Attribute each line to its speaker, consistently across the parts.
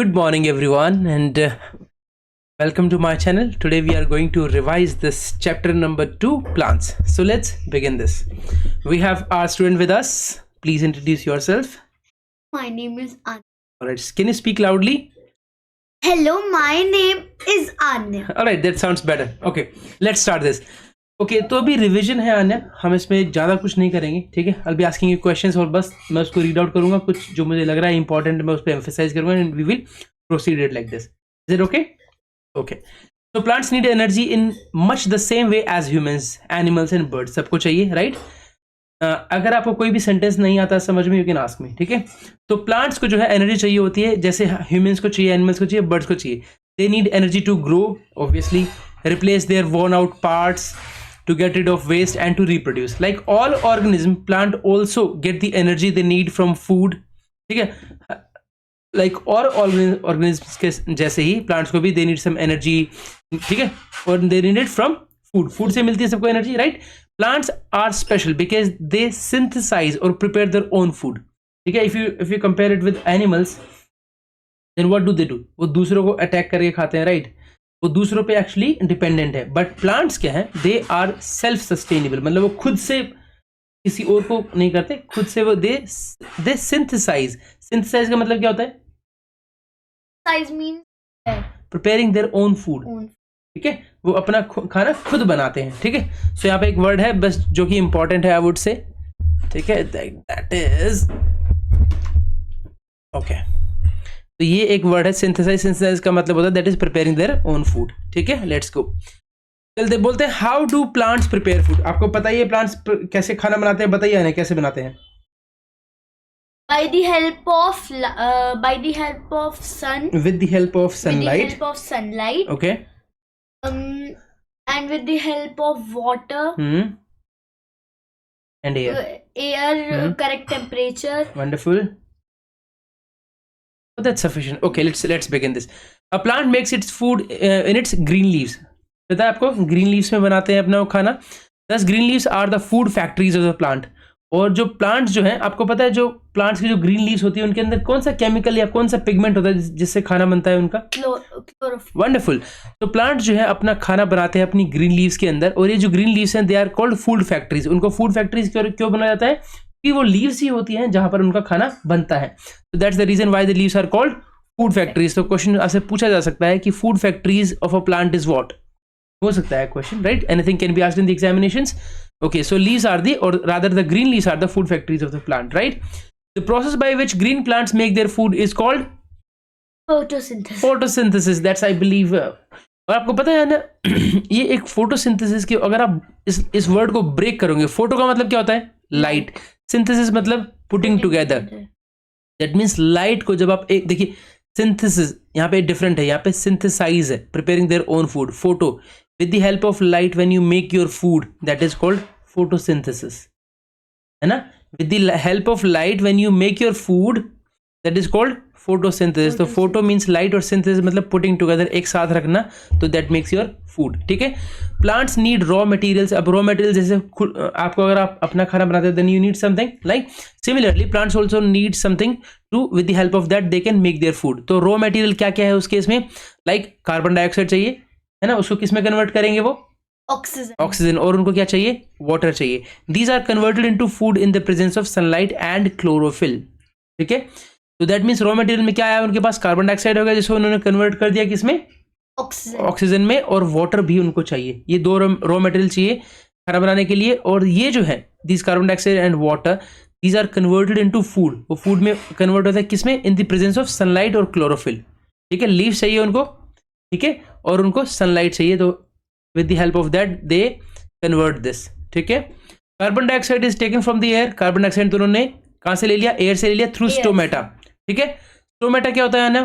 Speaker 1: Good morning, everyone, and welcome to my channel. Today, we are going to revise this chapter number 2, plants. So, let's begin this. We have our student with us. Please introduce yourself.
Speaker 2: My name is Anya.
Speaker 1: Alright, can you speak loudly?
Speaker 2: Hello, my name is Anya.
Speaker 1: Alright, that sounds better. Okay, let's start this. Okay तो अभी revision है अन्य, हम इसमें ज़्यादा कुछ नहीं करेंगे, ठीक है. I'll be asking you questions और बस मैं उसको रीड आउट करूंगा, कुछ जो मुझे लग रहा है इंपॉर्टेंट मैं उस पर एम्फेसाइज करूंगा and we will proceed it like this. Is it okay? Okay. So plants need energy in much the same way as humans, animals and birds. सबको चाहिए, राइट? अगर आपको कोई भी सेंटेंस नहीं आता समझ में, यू कैन आस्क मी, ठीक है. तो प्लांट्स को जो है एनर्जी चाहिए होती है, जैसे ह्यूमंस को चाहिए, एनिमल्स को चाहिए, बर्ड्स को चाहिए. They need energy to grow, obviously, replace their worn out parts, to get rid of waste and to reproduce. Like all organisms, plant also get the energy they need from food. ठीक है. Like all organisms के जैसे ही plants को भी they need some energy. ठीक है. और they need it from food. Food से मिलती है सबको energy, right? Plants are special because they synthesize or prepare their own food. ठीक है. If you compare it with animals, then what do? वो दूसरों को अटैक करके खाते हैं, right? वो दूसरों पे एक्चुअली डिपेंडेंट है. बट प्लांट्स क्या है? दे आर सेल्फ सस्टेनेबल, मतलब वो खुद से किसी और को नहीं करते, खुद से वो दे सिंथेसाइज. सिंथेसाइज का मतलब क्या होता है?
Speaker 2: Size means
Speaker 1: preparing their own food. ठीक है, वो अपना खाना खुद बनाते हैं. ठीक है. सो यहाँ पे एक वर्ड है बस जो कि इंपॉर्टेंट है, आई वुड से. ठीक है, दैट इज ओके. तो ये एक वर्ड है सिंथेसाइज. सिंथेसाइज का मतलब होता है that is preparing their own food. ठीक है, लेट्स गो. चलते बोलते हैं how do plants prepare food. आपको पता ही है प्लांट्स कैसे खाना बनाते हैं, बताइए ना कैसे बनाते हैं.
Speaker 2: by the help of sun.
Speaker 1: With the help of sunlight.
Speaker 2: With the help of sunlight.
Speaker 1: Okay.
Speaker 2: And with the help of water.
Speaker 1: And air.
Speaker 2: Air, correct temperature.
Speaker 1: Wonderful. That's sufficient. Okay, let's begin this. A plant makes its food in its green leaves. पता है आपको, green leaves में बनाते हैं अपना वो खाना. Thus green leaves are the food factories of the plant. और जो प्लांट्स जो हैं, आपको पता है जो प्लांट्स की जो ग्रीन लीव्स होती है उनके अंदर कौन सा केमिकल या कौन सा पिगमेंट होता है जिससे खाना बनता है उनका?
Speaker 2: क्लोरोफिल.
Speaker 1: वंडरफुल. तो प्लांट जो है अपना खाना बनाते हैं अपनी ग्रीन लीव्स के अंदर, और ये जो ग्रीन लीव्स हैं they are called food factories. उनको फूड फैक्ट्रीज क्यों बनाया जाता है? कि वो लीव्स ही होती हैं जहां पर उनका खाना बनता है. तो that's the reason why the leaves are called food factories. तो क्वेश्चन आपसे पूछा जा सकता है कि food factories of a plant is what. हो सकता है question, right? Anything can be asked in the examinations. Okay, so leaves are the, और rather the green leaves are the food factories of the plant, right? The process by which green plants make their food is called photosynthesis. That's I believe. और आपको पता है ना ये एक photosynthesis की, अगर आप इस वर्ड को ब्रेक करोगे, फोटो का मतलब क्या होता है? लाइट. सिंथेसिस मतलब putting together. That means light को जब आप एक देखिए, सिंथेसिस यहाँ पे डिफरेंट है, यहाँ पे सिंथेसाइज है, preparing their own food. Photo with the help of light when you make your food, that is called photosynthesis, है ना? With the help of light when you make your food, that is called photosynthesis. तो photo means light और synthesis मतलब putting together, एक साथ रखना, तो that makes your food. ठीक है. Plants need raw materials. अब रॉ मटेरियल जैसे आपको अगर आप अपना खाना बनाते हैं then you need something, like similarly plants also need something to with the help of that they can make their food. तो रॉ मटेरियल क्या क्या है उस केस में? लाइक कार्बन डाइऑक्साइड चाहिए, है ना? उसको किस में कन्वर्ट करेंगे? वो ऑक्सीजन. और उनको क्या चाहिए? वाटर चाहिए. These are converted into food in the presence of sunlight and chlorophyll. ठीक है. तो दैट मीन्स रॉ मटेरियल में क्या आया उनके पास? कार्बन डाइऑक्साइड होगा जिसको उन्होंने कन्वर्ट कर दिया किसमें? ऑक्सीजन में. और वाटर भी उनको चाहिए. ये दो रॉ मटेरियल चाहिए खाना बनाने के लिए. और ये जो है this carbon dioxide and water, these are converted into food. वो फूड में कन्वर्ट होता है किसमें? In the presence of sunlight और क्लोरोफिल. ठीक है. लीव्स चाहिए उनको, ठीक है, और उनको सनलाइट चाहिए. तो with the help of that they convert this. ठीक है. Carbon dioxide is taken from the air. Carbon dioxide तो उन्होंने कहां से ले लिया? एयर से ले लिया थ्रू स्टोमेटा. ठीक है. स्टोमेटा क्या होता है ना?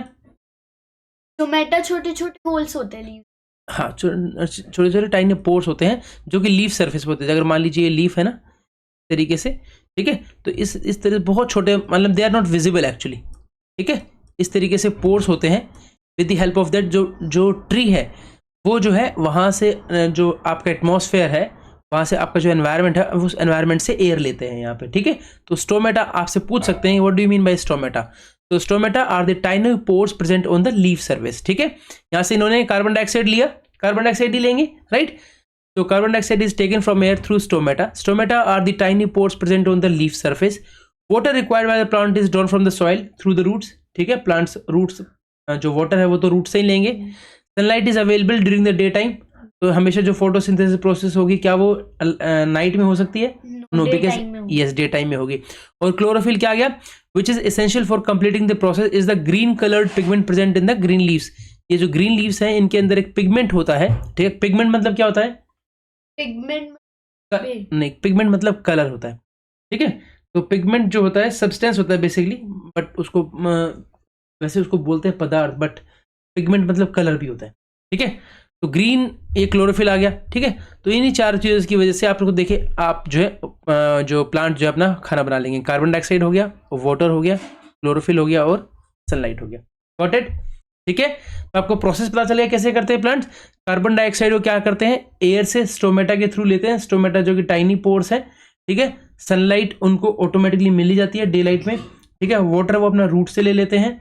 Speaker 2: स्टोमेटा छोटे छोटे होल्स होते हैं.
Speaker 1: हाँ, छोटे छोटे टाइनी पोर्स होते हैं जो कि लीफ सरफेस पे होते हैं. अगर मान लीजिए ये लीफ है ना तरीके से, ठीक है, तो इस तरह बहुत छोटे, मतलब they are not visible actually. ठीक है. इस तरीके से पोर्स होते हैं. With the help of that जो ट्री है वो जो है वहाँ से जो आपका एटमॉस्फेयर है वहाँ से आपका जो एनवायरनमेंट है उस एनवायरनमेंट से एयर लेते हैं यहाँ पे. ठीक है. तो स्टोमेटा आपसे पूछ सकते हैं what do you mean by stomata. तो stomata are the tiny pores present on the leaf surface, ठीक है। यहाँ से इन्होंने कार्बन डाइऑक्साइड लिया, कार्बन डाइऑक्साइड ही लेंगे, राइट। तो carbon dioxide is taken from air through stomata. Stomata are the tiny pores present on the leaf surface. Water required by the plant is drawn from the soil through the roots, ठीक है। Plants roots जो water है वो तो root से ही लेंगे। Sunlight is available during the day time, तो हमेशा जो फोटोसिंथेसिस प्रोसेस होगी क्या वो नाइट में हो सकती है? No, because yes day time में होगी। और क्लोरोफिल क्या आ गया? Which is essential for completing the process is the green coloured pigment present in the green leaves. ये जो ग्रीन लीव्स हैं इनके अंदर एक पिगमेंट होता है, ठीक है। पिगमेंट मतलब क्या होता है?
Speaker 2: पिगमेंट
Speaker 1: नहीं, पिगमेंट मतलब कलर होता है, ठीक है। तो पिगमेंट जो होता है सब्सटेंस होता है बेसिकली, बट उसको वैसे उसको बोलते हैं पदार्थ, बट पिगमेंट मतलब कलर भी होता है, ठीक है। तो ग्रीन ये क्लोरोफिल आ गया, ठीक है। तो इन्हीं चार चीज़ों की वजह से आप लोग को देखिए, आप जो है जो प्लांट जो है अपना खाना बना लेंगे। कार्बन डाइऑक्साइड हो गया, वाटर हो गया, क्लोरोफिल हो गया और सनलाइट हो गया। गॉट इट, ठीक है। तो आपको प्रोसेस पता चलेगा कैसे करते हैं प्लांट्स। कार्बन डाइऑक्साइड को क्या करते हैं? एयर से स्टोमेटा के थ्रू लेते हैं। स्टोमेटा जो कि टाइनी पोर्स है, ठीक है। सनलाइट उनको ऑटोमेटिकली मिल ही जाती है डे लाइट में, ठीक है। वाटर वो अपना रूट से ले लेते हैं।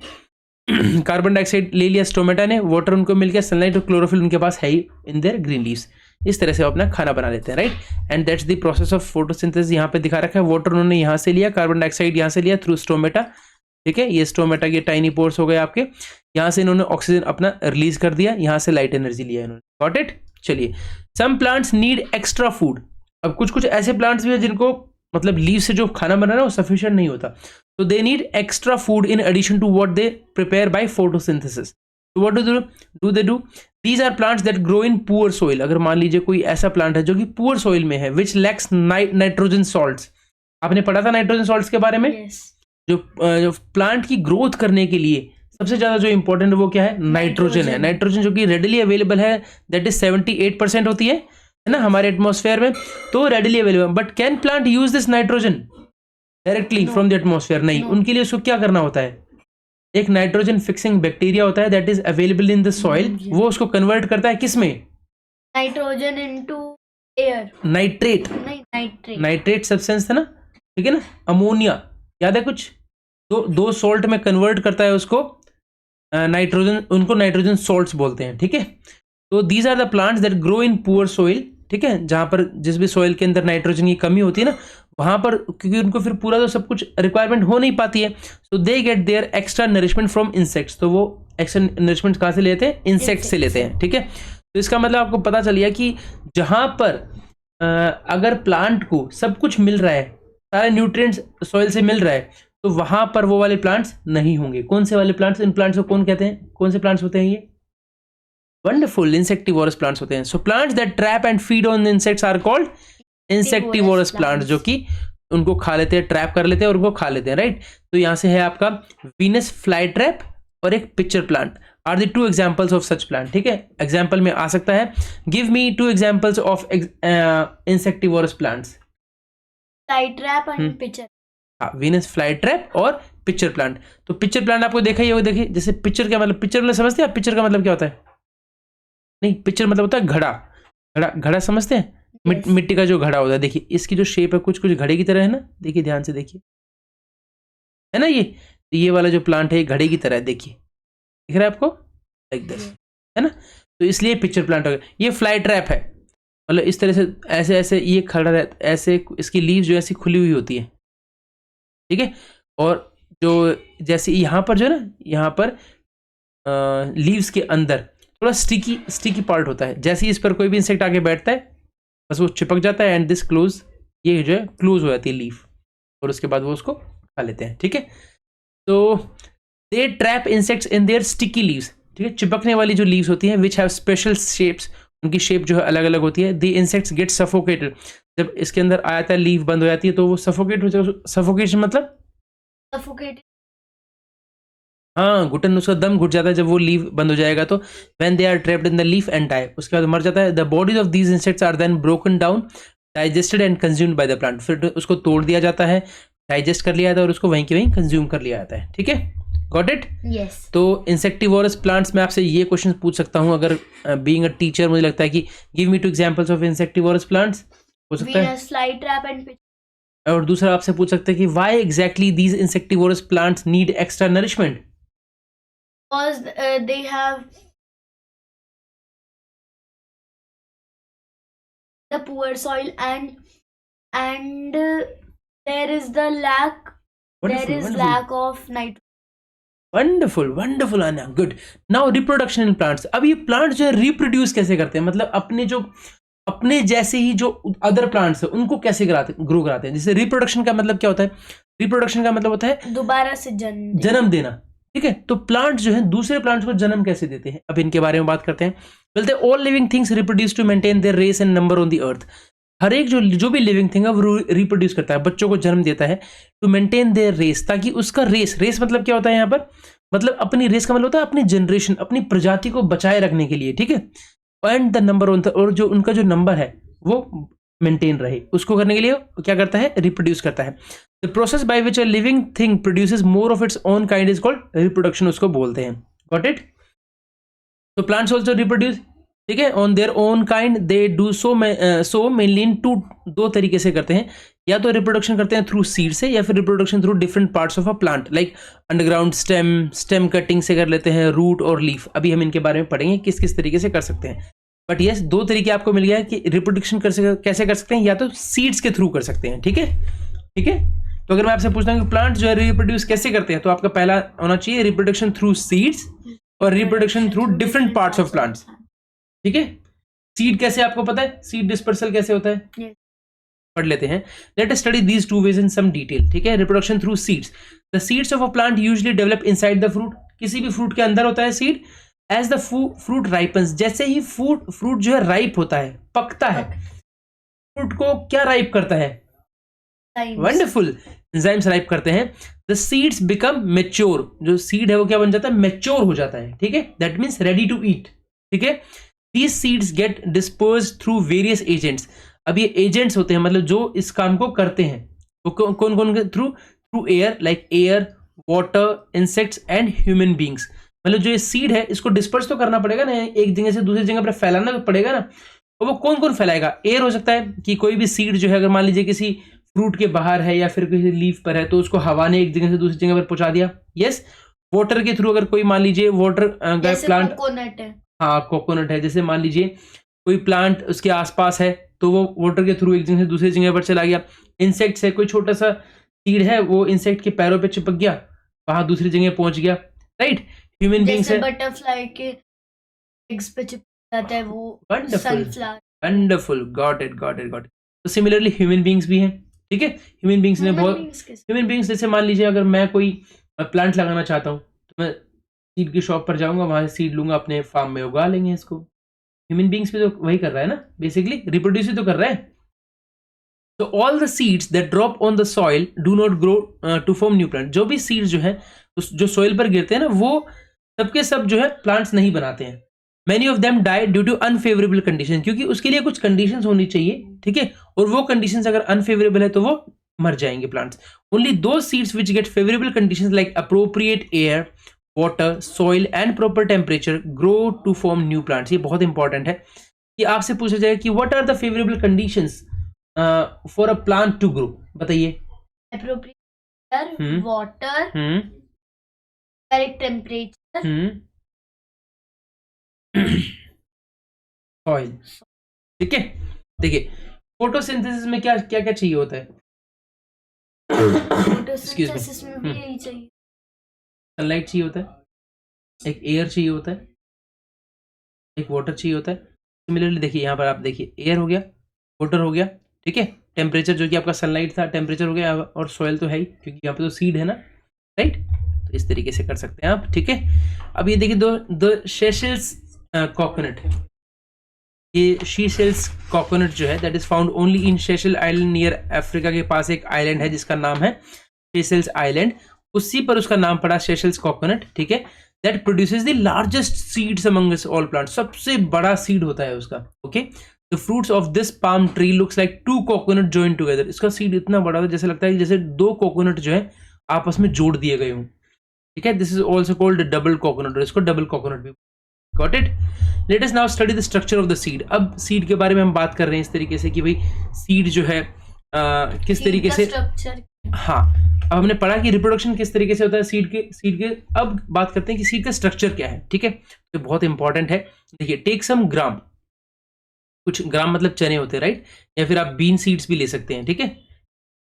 Speaker 1: कार्बन डाइऑक्साइड ले लिया स्टोमेटा ने, वाटर उनको मिल गया, सनलाइट और क्लोरोफिल उनके पास है ही इन देयर ग्रीन लीव्स। इस तरह से वो अपना खाना बना लेते हैं, right. And that's the process of photosynthesis. यहाँ पे दिखा रखा है, वाटर उन्होंने यहाँ से लिया, कार्बन डाइऑक्साइड यहाँ से लिया थ्रू स्टोमेटा, ठीक है। ये स्टोमेटा के टाइनी पोर्स हो गए आपके। यहाँ से इन्होंने ऑक्सीजन अपना रिलीज कर दिया, यहाँ से लाइट एनर्जी लिया इन्होंने। Got it. चलिए, some plants need extra food. अब कुछ कुछ ऐसे प्लांट्स भी है जिनको मतलब लीव से जो खाना बना ना वो सफिशिएंट नहीं होता, तो they need extra food in addition to what they prepare by photosynthesis. तो what do they do? These are plants that grow in poor soil. अगर मान लीजिए कोई ऐसा प्लांट है जो कि पुअर सॉइल में है, विच लैक्स नाइट्रोजन सॉल्ट्स। आपने पढ़ा था नाइट्रोजन सॉल्ट्स के बारे में?
Speaker 2: yes.
Speaker 1: जो प्लांट की ग्रोथ करने के लिए सबसे ज्यादा जो इंपॉर्टेंट है वो क्या है? नाइट्रोजन है। नाइट्रोजन जो कि रेडिली अवेलेबल है, दैट इज 78% होती है ना हमारे एटमॉस्फेयर में, तो readily available. But can plant use this nitrogen directly from the atmosphere? नहीं, उनके लिए उसको क्या करना होता है? एक नाइट्रोजन फिक्सिंग बैक्टीरिया होता है that is available in the soil, वो उसको कन्वर्ट करता है किस में?
Speaker 2: Nitrogen into air.
Speaker 1: Nitrate, nitrate substance था ना, ठीक है ना। अमोनिया, याद है कुछ? दो सॉल्ट में कन्वर्ट करता है उसको नाइट्रोजन, उनको नाइट्रोजन सॉल्ट्स बोलते हैं, ठीक है। तो these are the plants that grow in poor soil, ठीक है। जहां पर जिस भी सॉइल के अंदर नाइट्रोजन की कमी होती है ना, वहां पर क्योंकि उनको फिर पूरा तो सब कुछ रिक्वायरमेंट हो नहीं पाती है, so they get their extra nourishment from insects. तो वो एक्स्ट्रा नरिशमेंट कहाँ से लेते हैं? इंसेक्ट से लेते हैं, ठीक है। तो इसका मतलब आपको पता चल गया कि जहां पर अगर प्लांट को सब कुछ मिल रहा है, सारे न्यूट्रिएंट्स सॉइल से मिल रहा है, तो वहां पर वो वाले प्लांट्स नहीं होंगे। कौन से वाले प्लांट्स? इन प्लांट्स को कौन कहते हैं? कौन से प्लांट्स होते हैं ये? वंडरफुल, इंसेक्टिवोरस प्लांट्स होते हैं। So plants that trap and feed on insects are called insectivorous plants, जो कि उनको खा लेते हैं, ट्रैप कर लेते हैं और उनको खा लेते हैं, राइट। तो यहां से है आपका वीनस फ्लाई ट्रैप और एक picture plant are the 2 examples of such plant, ठीक है। एग्जांपल में आ सकता है, give me 2 examples of insectivorous plants.
Speaker 2: Fly trap and picture.
Speaker 1: हाँ, वीनस फ्लाई ट्रैप और पिक्चर प्लांट। तो पिक्चर प्लांट आपको देखा ही होगा, देखिए जैसे पिक्चर क्या मतलब, पिक्चर मतलब समझते हैं आप? पिक्चर का मतलब क्या होता है? नहीं, पिक्चर मतलब होता है घड़ा। घड़ा समझते हैं?
Speaker 2: Yes.
Speaker 1: मिट्टी का जो घड़ा होता है, देखिए इसकी जो शेप है कुछ कुछ घड़े की तरह है ना, देखिए ध्यान से देखिए, है ना। ये वाला जो प्लांट है घड़े की तरह है, देखिए दिख रहा है आपको? लाइक दिस, है ना। तो इसलिए पिक्चर प्लांट हो गया। ये फ्लाई ट्रैप है, मतलब इस तरह से ऐसे ऐसे ये खड़ा रहता, ऐसे इसकी लीव्स जो ऐसी खुली हुई होती है, ठीक है। और जो जैसे यहाँ पर जो है ना, यहाँ पर लीव्स के अंदर थोड़ा स्टिकी पार्ट होता है। जैसे ही इस पर कोई भी इंसेक्ट आके बैठता है बस वो चिपक जाता है एंड दिस क्लोज, ये जो है क्लोज हो जाती है लीफ, और उसके बाद वो उसको खा लेते हैं, ठीक है। तो they trap insects in their sticky leaves, ठीक है। चिपकने वाली जो लीव्स होती हैं विच हैव स्पेशल शेप्स, उनकी शेप जो है अलग अलग होती है। द इंसेक्ट्स गेट सफोकेटेड, जब इसके अंदर आ जाता है लीफ बंद हो जाती है तो वो सफोकेट हो जाता है। सफोकेशन मतलब
Speaker 2: सफोकेट,
Speaker 1: हाँ, घुटन, उसका दम घुट जाता है जब वो लीफ बंद हो जाएगा। तो when they are trapped in the leaf and die, उसके बाद मर जाता है। The bodies of these insects are then broken down, digested and consumed by the plant. फिर उसको तोड़ दिया जाता है, डाइजेस्ट कर लिया जाता है और उसको वहीं के वहीं कंज्यूम कर लिया जाता है, ठीक है। Got it?
Speaker 2: यस।
Speaker 1: तो इंसेक्टिवोरस प्लांट्स में आपसे ये क्वेश्चन पूछ सकता हूँ अगर बीइंग अ टीचर, मुझे लगता है कि give me 2 examples of insectivorous plants हो सकता है।
Speaker 2: वीनस फ्लाई ट्रैप एंड
Speaker 1: और दूसरा आपसे पूछ सकते हैं कि why exactly these insectivorous plants need extra nourishment.
Speaker 2: Because they have the poor soil and there is the lack of nitrogen.
Speaker 1: Wonderful आना, good. Now reproduction in plants. अब ये प्लांट्स जो है रिप्रोड्यूस कैसे करते हैं, मतलब अपने जैसे ही जो अदर प्लांट्स है उनको कैसे ग्रो कराते हैं। जैसे रिप्रोडक्शन का मतलब क्या होता है, रिप्रोडक्शन का मतलब होता है
Speaker 2: दोबारा से
Speaker 1: जन्म देना, ठीक है। तो प्लांट्स जो है दूसरे प्लांट्स को जन्म कैसे देते हैं, अब इनके बारे में बात करते हैं। बोलते हैं all living things reproduce to maintain their race and number on the earth. हर एक जो भी लिविंग थिंग है वो रिप्रोड्यूस करता है, बच्चों को जन्म देता है टू मेंटेन देयर रेस, ताकि उसका रेस मतलब क्या होता है यहाँ पर, मतलब अपनी रेस का मतलब होता है अपनी जनरेशन, अपनी प्रजाति को बचाए रखने के लिए, ठीक है। And the number on the, और जो उनका जो नंबर है वो मेंटेन रहे, उसको करने के लिए क्या करता है, रिप्रोड्यूस करता है। The process by which a living thing produces more of its own kind is called reproduction, उसको बोलते हैं। Got it. तो प्लांट्स ऑल्सो रिप्रोड्यूस, ठीक है, on their own kind. They do so mainly इन दो तरीके से करते हैं, या तो रिप्रोडक्शन करते हैं थ्रू सीड से, या फिर reproduction through different parts of a plant, like underground stem cutting से कर लेते हैं, रूट और लीफ। अभी हम इनके बारे में पढ़ेंगे किस किस तरीके से कर सकते हैं। बट यस, दो तरीके आपको मिल गया है कि रिप्रोडक्शन कैसे कर सकते हैं, या तो सीड्स के थ्रू कर सकते हैं, ठीक है, ठीक है। तो अगर मैं आपसे पूछता हूँ कि प्लांट जो है रिप्रोड्यूस कैसे करते हैं, तो आपका पहला होना चाहिए रिप्रोडक्शन थ्रू सीड्स और reproduction through different parts of plants, ठीक है। सीड कैसे आपको पता है, सीड डिस्पर्सल कैसे होता है, पढ़ लेते हैं। Let us study these two ways in some detail, ठीक है। Reproduction through seeds, the seeds of a plant usually develop inside the fruit. किसी भी फ्रूट के अंदर होता है seed. As the fruit ripens, जैसे ही फ्रूट जो है राइप होता है, पकता है, फ्रूट को क्या राइप करता है, वंडरफुल, एंजाइम्स राइप करते हैं। द सीड्स बिकम मैच्योर, जो सीड है वो क्या बन जाता है, मैच्योर हो जाता है, ठीक है। That means ready to eat, ठीक है। These seeds get dispersed through various agents. अब ये एजेंट्स होते हैं, मतलब जो इस काम को करते हैं, वो कौन कौन के through air, like air, water, insects and human beings. मतलब जो ये सीड है इसको डिस्पर्स तो करना पड़ेगा ना, एक जगह से दूसरी जगह पर फैलाना तो पड़ेगा ना। और वो कौन कौन फैलाएगा, एयर हो सकता है कि कोई भी सीड जो है अगर मान लीजिए किसी फ्रूट के बाहर है या फिर किसी लीफ पर है, तो उसको हवा ने एक जगह से दूसरी जगह पर पहुंचा दिया। यस, वाटर के थ्रू, अगर कोई मान लीजिए वाटर प्लांट,
Speaker 2: कोकोनट है,
Speaker 1: हाँ कोकोनट है, जैसे मान लीजिए कोई प्लांट उसके आसपास है तो वो वाटर के थ्रू एक जगह से दूसरी जगह पर चला गया। इंसेक्ट्स है, कोई छोटा सा सीड है वो इंसेक्ट के पैरों पे चिपक गया, वहां दूसरी जगह पहुंच गया, राइट। ह्यूमन बींग्स है,
Speaker 2: बटरफ्लाई के एग्स पे चिपक जाता है वो,
Speaker 1: वंडरफुल, गॉट इट। तो सिमिलरली ह्यूमन बींग्स भी हैं, ठीक है। ह्यूमन बींग्स ने बहुत, ह्यूमन बींग्स जैसे मान लीजिए अगर मैं कोई प्लांट लगाना चाहता हूँ तो मैं सीड की शॉप पर जाऊंगा, वहां से सीड लूंगा, अपने फार्म में उगा लेंगे इसको। ह्यूमन बींग्स भी तो वही कर रहा है ना, बेसिकली रिप्रोड्यूस ही तो कर रहा है। तो all the seeds that drop on the soil do not grow to form new plant. जो भी सीड्स जो है जो सॉइल पर गिरते हैं ना, वो सबके सब जो है प्लांट्स नहीं बनाते हैं। Many of them die due to unfavourable condition, क्योंकि उसके लिए कुछ कंडीशंस होनी चाहिए, ठीक है। और वो कंडीशंस अगर अनफेवरेबल है तो वो मर जाएंगे plants. Only those seeds which get favourable conditions like appropriate air, water, soil and proper temperature grow to form new plants. ये बहुत इंपॉर्टेंट है कि आपसे पूछा जाए कि what are the favourable conditions for a plant to grow, बताइए।
Speaker 2: Air, water, correct temperature,
Speaker 1: soil, ठीक है। देखिए फोटोसिंथेसिस में क्या क्या क्या चाहिए होता है,
Speaker 2: फोटोसिंथेसिस में भी यही चाहिए,
Speaker 1: सनलाइट चाहिए होता है, एक एयर चाहिए होता है, एक वाटर चाहिए होता है। सिमिलरली देखिए यहाँ पर आप देखिए, एयर हो गया, वाटर हो गया, ठीक है। टेम्परेचर जो कि आपका सनलाइट था, टेम्परेचर हो गया, और सॉइल तो है ही क्योंकि यहाँ पे तो सीड है ना, राइट। तो इस तरीके से कर सकते हैं आप, ठीक है। अब ये देखिए दो सेशेल्स कोकोनट, ये शीशेल्स कोकोनट जो है that is found only in सेशेल island near Africa के पास एक आइलैंड है जिसका नाम है सेशेल्स आइलैंड, उसी पर उसका नाम पड़ा सेशेल्स कोकोनट, ठीक है। That produces the largest seeds among all plant, सबसे बड़ा सीड होता है उसका, okay. The fruits of this palm tree looks like 2 coconut joint together. इसका सीड इतना बड़ा होता है जैसे लगता है जैसे 2 कोकोनट जो है आपस में जोड़ दिए गए हों, ठीक है। This is also called double coconut, और इसको डबल कोकोनट भी, got it. Let us now study the structure of the seed. अब सीड के बारे में हम बात कर रहे हैं इस तरीके से कि भाई सीड जो है किस तरीके से,
Speaker 2: स्ट्रक्चर।
Speaker 1: हाँ अब हमने पढ़ा कि रिप्रोडक्शन किस तरीके से होता है सीड के। अब बात करते हैं कि सीड का स्ट्रक्चर क्या है, ठीक है, तो बहुत इंपॉर्टेंट है। देखिए टेक सम ग्राम, कुछ ग्राम मतलब चने होते हैं राइट, या फिर आप बीन सीड्स भी ले सकते हैं, ठीक है,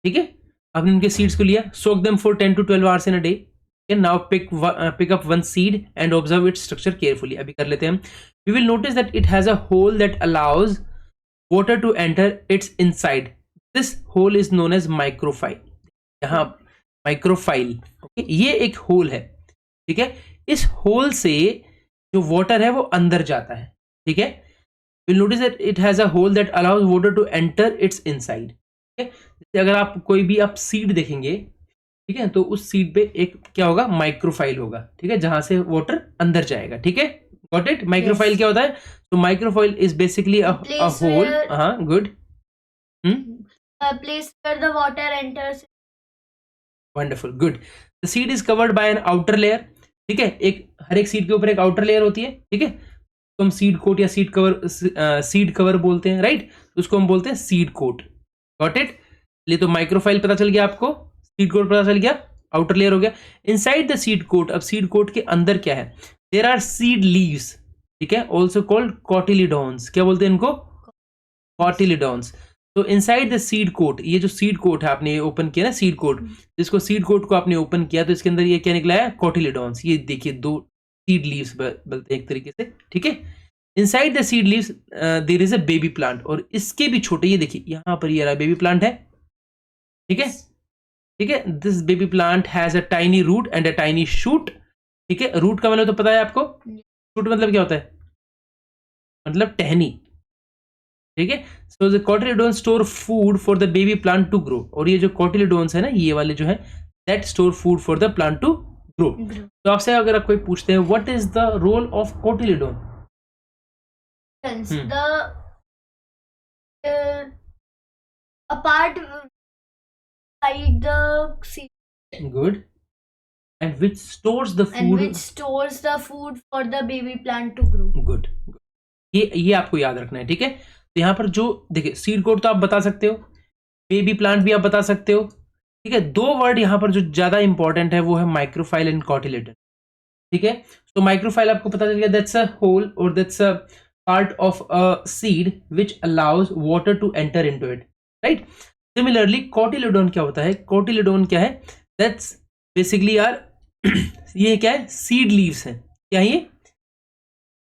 Speaker 1: ठीक है। आपने उनके सीड्स को लिया, soak them for 10 to 12 hours in a day. Now pick up one seed and observe its structure carefully. अभी कर लेते हैं हम। We will notice that it has a hole that allows water to enter its inside. This hole is known as micropyle. यहाँ micropyle, okay, ये एक whole है, ठीक है। इस होल से जो वाटर है वो अंदर जाता है, ठीक है। You'll notice that it has a hole that allows water to enter its inside. ठीक है, जैसे अगर आप कोई भी आप सीड देखेंगे, ठीक है, तो उस सीड पे एक क्या होगा, माइक्रोफाइल होगा, ठीक है, जहां से वाटर अंदर जाएगा, ठीक है। Got it. माइक्रोफाइल क्या होता है? तो micropyle is basically a hole, हाँ good,
Speaker 2: place where the water enters.
Speaker 1: Wonderful, good. The seed is covered by an outer layer, ठीक है, एक हर एक सीड के ऊपर एक आउटर लेयर होती है, ठीक है, तो हम सीड कोट या सीड कवर बोलते हैं राइट, उसको हम बोलते हैं सीड कोट। Got it. लिए तो माइक्रोफाइल पता चल गया आपको, सीड कोट पता चल गया, आउटर लेयर हो गया। इनसाइड द सीड कोट, अब सीड कोट के अंदर क्या है? देयर आर सीड लीव्स, ठीक है, ऑल्सो कॉल्ड कॉटिलिडॉन्स। क्या बोलते हैं इनको? कॉटिलिडॉन्स। तो इनसाइड द सीड कोट, ये जो सीड कोट है आपने ओपन किया ना, सीड कोट, जिसको सीड कोट को आपने ओपन किया तो इसके अंदर ये क्या निकला है? कॉटिलिडॉन्स। ये देखिए दो सीड लीव्स बोलते हैं एक तरीके से, ठीक है। Inside the seed leaves there is a baby plant, और इसके भी छोटे, ये देखिए यहाँ पर ये रहा बेबी प्लांट है, ठीक है, ठीक है। This baby plant has a tiny root and a tiny shoot, ठीक है। रूट का मतलब तो पता है आपको, शूट मतलब क्या होता है? मतलब टहनी, ठीक है। So the cotyledon store food for the baby plant to grow, और ये जो कॉटिलिडोन्स है ना, ये वाले जो है, that store food for the plant to grow. तो आपसे अगर आप कोई पूछते हैं what is the role of cotyledon?
Speaker 2: The a part inside the seed
Speaker 1: Good. And which stores the
Speaker 2: and
Speaker 1: food?
Speaker 2: which stores the food for the baby plant to grow.
Speaker 1: Good. ये आपको याद रखना है, ठीक है। तो यहाँ पर जो देखिए सीड कोड तो आप बता सकते हो, बेबी प्लांट भी आप बता सकते हो, ठीक है। दो वर्ड यहाँ पर जो ज्यादा इंपॉर्टेंट है वो है माइक्रोफाइल एंड कॉटिलिडन, ठीक है। तो माइक्रोफाइल आपको पता चल गया, दैट्स अ होल और that's a part of a seed which allows water to enter into it, right? Similarly cotyledon क्या होता है? cotyledon क्या है? That's basically our ये क्या है? seed leaves है। क्या ये?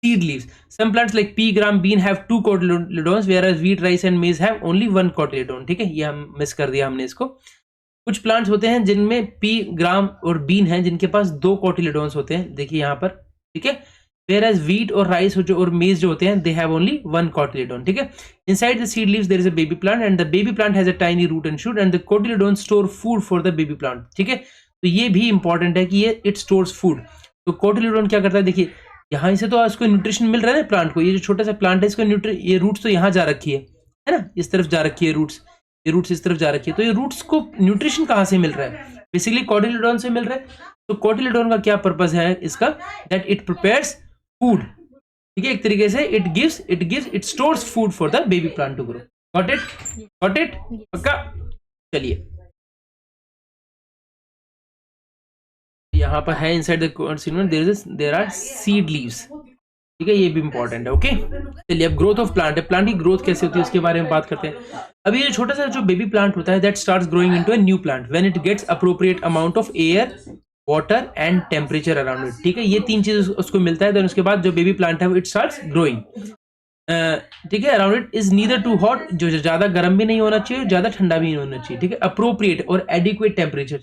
Speaker 1: seed leaves. Some plants like pea, gram, bean have 2 cotyledons whereas wheat, rice and maize have only 1 cotyledon, ठीक है। ये हम मिस कर दिया हमने इसको। कुछ प्लांट्स होते हैं जिनमें पी, ग्राम और बीन है जिनके पास 2 cotyledons होते हैं, देखिए यहाँ पर, ठीक है। Whereas wheat और rice और maize जो होते हैं, they have only 1 cotyledon, ठीक है। Inside the seed leaves there is a baby plant and the baby plant has a tiny root and shoot and the cotyledon store food for the baby plant, ठीक है। तो ये भी important है कि ये it stores food। तो cotyledon क्या करता है? देखिए यहाँ से तो इसको न्यूट्रिशन मिल रहा है ना प्लांट को, ये जो छोटा सा प्लांट है इसको ये रूट्स तो यहाँ जा रखी है ना, इस तरफ जा रखी है रूट्स, ये रूट्स इस तरफ जा रखी है, तो ये रूट्स को न्यूट्रिशन कहाँ से मिल रहा है? बेसिकली कॉटिलिडॉन से मिल रहा है। तो कॉटिलिडॉन का क्या पर्पस है इसका? दैट इट प्रिपेयर्स फूड, ठीक है, एक तरीके से it stores food for the baby plant to grow. Got it पक्का? चलिए यहाँ पर है inside the there are seed leaves, ठीक है, ये भी इंपॉर्टेंट है, ओके। चलिए अब ग्रोथ ऑफ प्लांट है, प्लांट की ग्रोथ कैसे होती है उसके बारे में बात करते हैं। अभी ये छोटा सा जो बेबी प्लांट होता है that starts growing into a new plant when it gets appropriate amount of air, water and temperature around it, ठीक है। ये 3 चीज उसको मिलता है, देन उसके बाद जो बेबी प्लांट है वो इट स्टार्ट्स ग्रोइंग, ठीक है। Around it is neither too hot, जो ज्यादा गर्म भी नहीं होना चाहिए, ज्यादा ठंडा भी नहीं होना चाहिए, ठीक है। अप्रोप्रिएट और adequate temperature,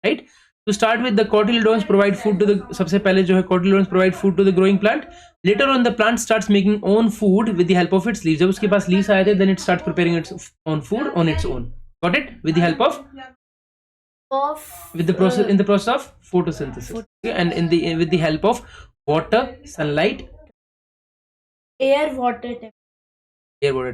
Speaker 1: right. To start with, the cotyledons provide food to the, सबसे पहले जो है cotyledons provide food to the growing plant. Later on, the plant starts making own food with the help of its leaves. जब उसके पास leaves आए थे, then it starts preparing its own food on its own. Got it? With the help of with the process in the process of photosynthesis, okay? And with the help of water, sunlight,
Speaker 2: air, water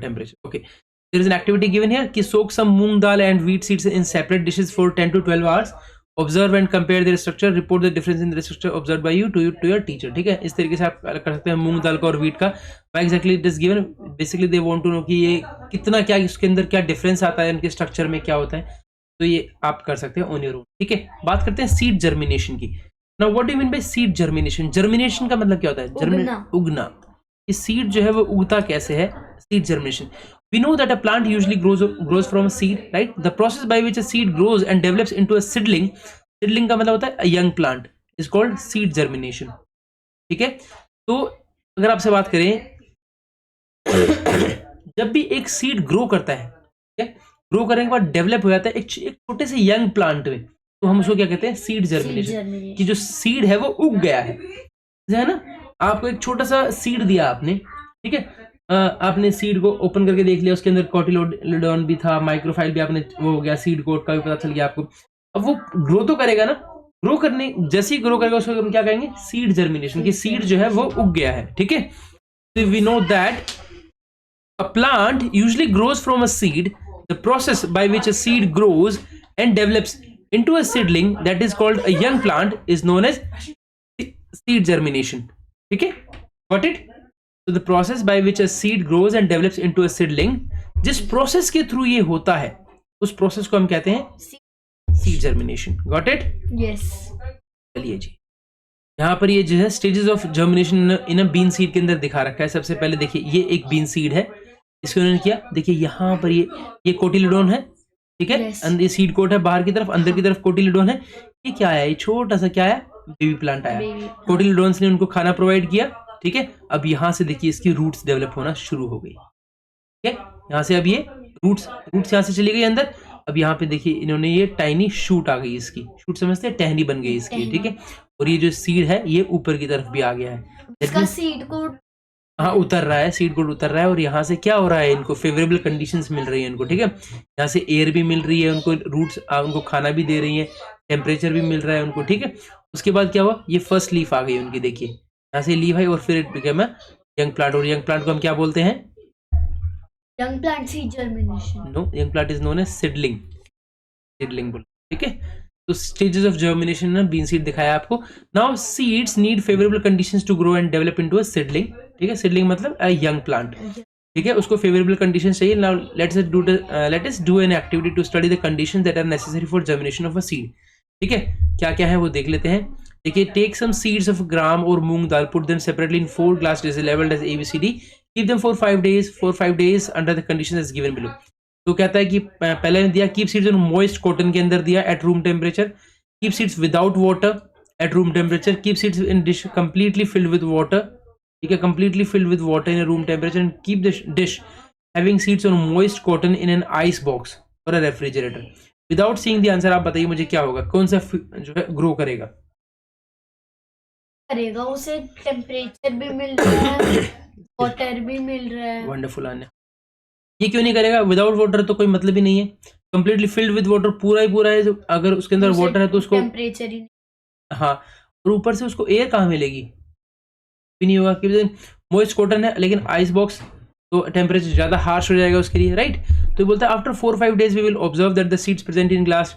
Speaker 1: temperature. Okay. There is an activity given here कि soak some moong dal and wheat seeds in separate dishes for 10 to 12 hours. Observe and compare their structure, report the difference in the structure observe by you to your teacher. ठीक है, इस तरीके से आप अलग कर सकते हैं मूंग दाल का और व्हीट का। Why exactly it is given, basically they want to know कि ये कितना, क्या इसके अंदर क्या डिफरेंस आता है, इनके स्ट्रक्चर में क्या होता है, तो ये आप कर सकते हैं ऑन योर ओन। ठीक है, बात करते हैं सीड जर्मिनेशन की। Now what do you mean bye seed germination? Germination का मतलब क्या होता है? उगना। ये सीड जो है वो उगता कैसे है? Seed germination. We know that a plant usually grows from a seed, right? The process by which a seed grows and develops into a seedling, seedling का मतलब होता है a young plant, is called seed germination. ठीक है, तो अगर आपसे बात करें, जब भी एक सीड ग्रो करता है, ठीक है, ग्रो करने के बाद डेवलप हो जाता है एक छोटे से यंग प्लांट में, तो हम उसको क्या कहते हैं? Seed germination. कि जो सीड है वो उग गया है ना? आपको एक छोटा सा सीड दिया आपने, ठीक है, आपने सीड को ओपन करके देख लिया, उसके अंदर कोटिलोडोन भी था, माइक्रोफाइल भी, आपने वो हो गया, सीड कोट का भी पता चल गया आपको। अब वो ग्रो तो करेगा ना, ग्रो करने जैसे ही ग्रो करेगा उसको हम क्या कहेंगे? Seed germination. की सीड जो है वो उग गया है। ठीक है, तो we know that a plant usually grows from a seed, the process by which a seed grows and develops into a seedling that is called a young plant is known as seed germination. ठीक है, got it? So the process by which a seed grows and develops into a seedling, जिस process के through ये होता है उस प्रोसेस को हम कहते हैं seed germination. Got it?
Speaker 2: Yes.
Speaker 1: चलिए जी, यहाँ पर ये जो है stages of germination in a bean seed के अंदर दिखा रखा है। सबसे पहले देखिए, ये एक बीन सीड है, इसको उन्होंने किया, देखिए यहाँ पर ये कोटिलोडोन है, ठीक है, ये सीड कोट है, बाहर की तरफ, अंदर की तरफ कोटिलोडोन है। ये क्या है? ये छोटा सा क्या है? बेबी प्लांट आया, कोटिलोडोन्स ने उनको खाना प्रोवाइड किया। ठीक है, अब यहां से देखिए इसकी रूट्स डेवलप होना शुरू हो गई। ठीक है, यहां से अब ये रूट्स यहां से चली गई अंदर। अब यहाँ पे देखिए इन्होंने ये टाइनी शूट आ गई, इसकी शूट समझते हैं, टहनी बन गई इसकी। ठीक है, और ये जो सीड है ये ऊपर की तरफ भी आ गया है,
Speaker 2: इसका सीड कोट
Speaker 1: हाँ उतर रहा है, सीड कोट उतर रहा है। और यहाँ से क्या हो रहा है? इनको फेवरेबल कंडीशंस मिल रही है इनको। ठीक है, यहाँ से एयर भी मिल रही है उनको, रूट्स उनको खाना भी दे रही है, टेम्परेचर भी मिल रहा है उनको। ठीक है, उसके बाद क्या हुआ? ये फर्स्ट लीफ आ गई उनकी, देखिए यहाँ से लीफ है और फिर it became a young plant. और यंग प्लांट को हम क्या बोलते हैं?
Speaker 2: Young plant seed germination.
Speaker 1: No, young plant is known as seedling. Seedling बोल। ठीक है, तो स्टेजेस ऑफ जर्मिनेशन ना बीन सीड दिखाया आपको। Now seeds need favourable conditions to grow and develop into a seedling. ठीक है, सीडलिंग मतलब अ यंग प्लांट। ठीक है, उसको फेवरेबल कंडीशंस चाहिए। Now let us do an activity to study the conditions that are necessary for germination of a seed. ठीक है, क्या क्या है वो देख लेते हैं। देखिए, take some seeds of gram और moong dal, put them separately in 4 glass dishes labeled as ABCD, keep them for 5 days under the conditions as given below. तो कहता है कि पहले ने दिया keep seeds in moist cotton के अंदर दिया at room temperature, keep seeds without water at room temperature, keep seeds in dish completely filled with water. ठीक है, completely filled with water in room temperature, and keep the dish having seeds on moist cotton in an ice box और a refrigerator. Without seeing the answer आप बताइए मुझे क्या होगा, कौन सा जो है ग्रो करेगा?
Speaker 2: उसे टेम्परेचर भी मिल रहा है, वाटर भी मिल रहा है।
Speaker 1: वंडरफुल आन्या, ये क्यों नहीं करेगा? विदाउट वाटर तो कोई मतलब ही नहीं है, कंप्लीटली फिल्ड विद वाटर पूरा ही पूरा है, अगर उसके अंदर वाटर है तो उसको
Speaker 2: टेम्परेचर ही,
Speaker 1: हाँ, और ऊपर से उसको एयर कहाँ मिलेगी? भी नहीं होगा, क्योंकि मॉइस्ट कॉटन है, लेकिन आइस बॉक्स तो टेम्परेचर ज्यादा हार्श हो जाएगा उसके लिए, राइट? तो बोलता है after 4-5 days we will observe that the seeds present in glass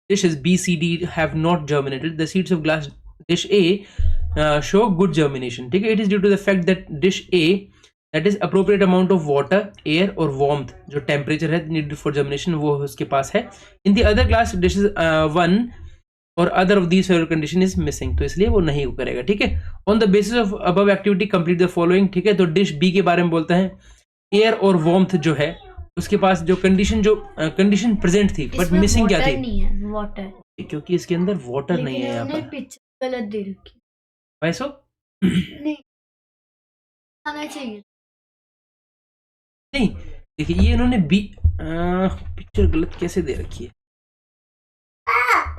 Speaker 1: dishes BCD have not germinated. The seeds of glass dish A show good germination. ठीक है, it is due to the fact that dish A, that is appropriate amount of water, air और warmth, जो temperature है needed for germination वो उसके पास है. In the other glass dishes 1 or other of these favorable condition is missing, तो इसलिए वो नहीं करेगा. ठीक है, on the basis of above activity complete the following. ठीक है, तो dish B के बारे में बोलता है air और warmth जो है उसके पास जो कंडीशन प्रेजेंट थी, बट मिसिंग क्या थी?
Speaker 2: नहीं है वाटर,
Speaker 1: क्योंकि इसके अंदर वाटर नहीं है। यहाँ पर
Speaker 2: पिक्चर गलत दे रखी
Speaker 1: वैसो
Speaker 2: नहीं आना चाहिए।
Speaker 1: नहीं, देखिए ये इन्होंने पिक्चर गलत कैसे दे रखी है?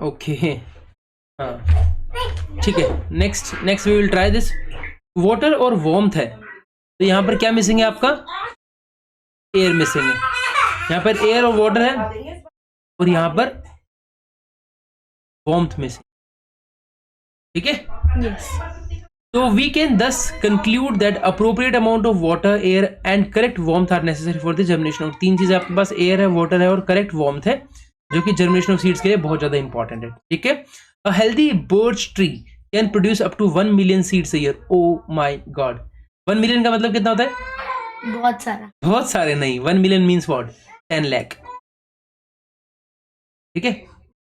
Speaker 1: ओके, हाँ ठीक है, next we will try this. Water और वार्मथ है, तो यहाँ पर क्या मिसिंग है आपका? एयर मिसिंग है। यहाँ पर एयर और वाटर है और यहाँ पर वार्मथ मिसिंग। ठीक है,
Speaker 2: यस।
Speaker 1: तो we can thus conclude that appropriate amount of water, air and correct warmth are necessary for the germination. और तीन चीजें आपके पास एयर है, वाटर है और करेक्ट वार्मथ है, जो कि जर्मिनेशन ऑफ सीड्स के लिए बहुत ज्यादा इंपॉर्टेंट है, ठीक है। A healthy birch tree can produce up to 1 million seeds a year. Oh my God, 1 million का मतलब कितना होता है?
Speaker 2: बहुत सारा।
Speaker 1: बहुत सारे नहीं, 1 मिलियन मीन्स व्हाट? 10 लाख, ठीक है।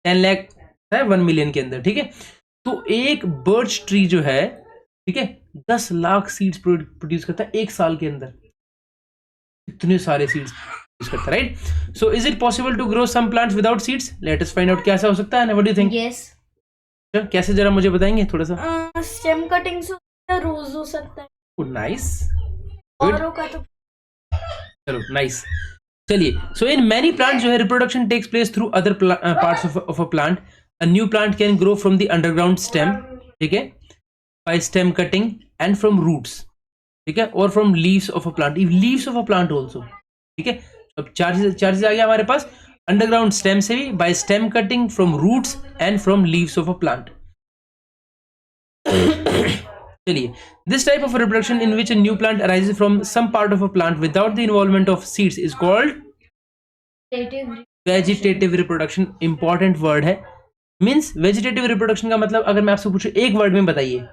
Speaker 1: 10 लाख है 1 मिलियन के अंदर, ठीक है। तो एक बर्च ट्री जो है, ठीक है, 10 लाख सीड्स प्रोड्यूस करता है एक साल के अंदर। इतने सारे सीड्स प्रोड्यूस करता है, right. So is it possible to grow some plants without seeds? Let us find out, क्या ऐसा हो सकता है ना? What do you think?
Speaker 2: Yes,
Speaker 1: कैसे, जरा मुझे बताएंगे थोड़ा सा?
Speaker 2: स्टेम कटिंग से रोज हो सकता है।
Speaker 1: ओह नाइस,
Speaker 2: औरों का तो
Speaker 1: चलो नाइस। चलिए, सो इन मैनी प्लांट जो है reproduction takes place through other parts of a plant. A new plant can grow from the underground stem, ठीक है, by stem cutting and from roots, ठीक है, और from leaves of a plant, leaves of a plant also, ठीक है। अब charges आ गया हमारे पास अंडरग्राउंड स्टेम से भी, by stem cutting, from roots and from leaves of a plant. चलिए, this type of reproduction in which a new plant arises from some part of a plant without the involvement of seeds is called vegetative reproduction. Important word है। Means vegetative reproduction का मतलब, अगर मैं आपसे पूछूं एक word में बताइए,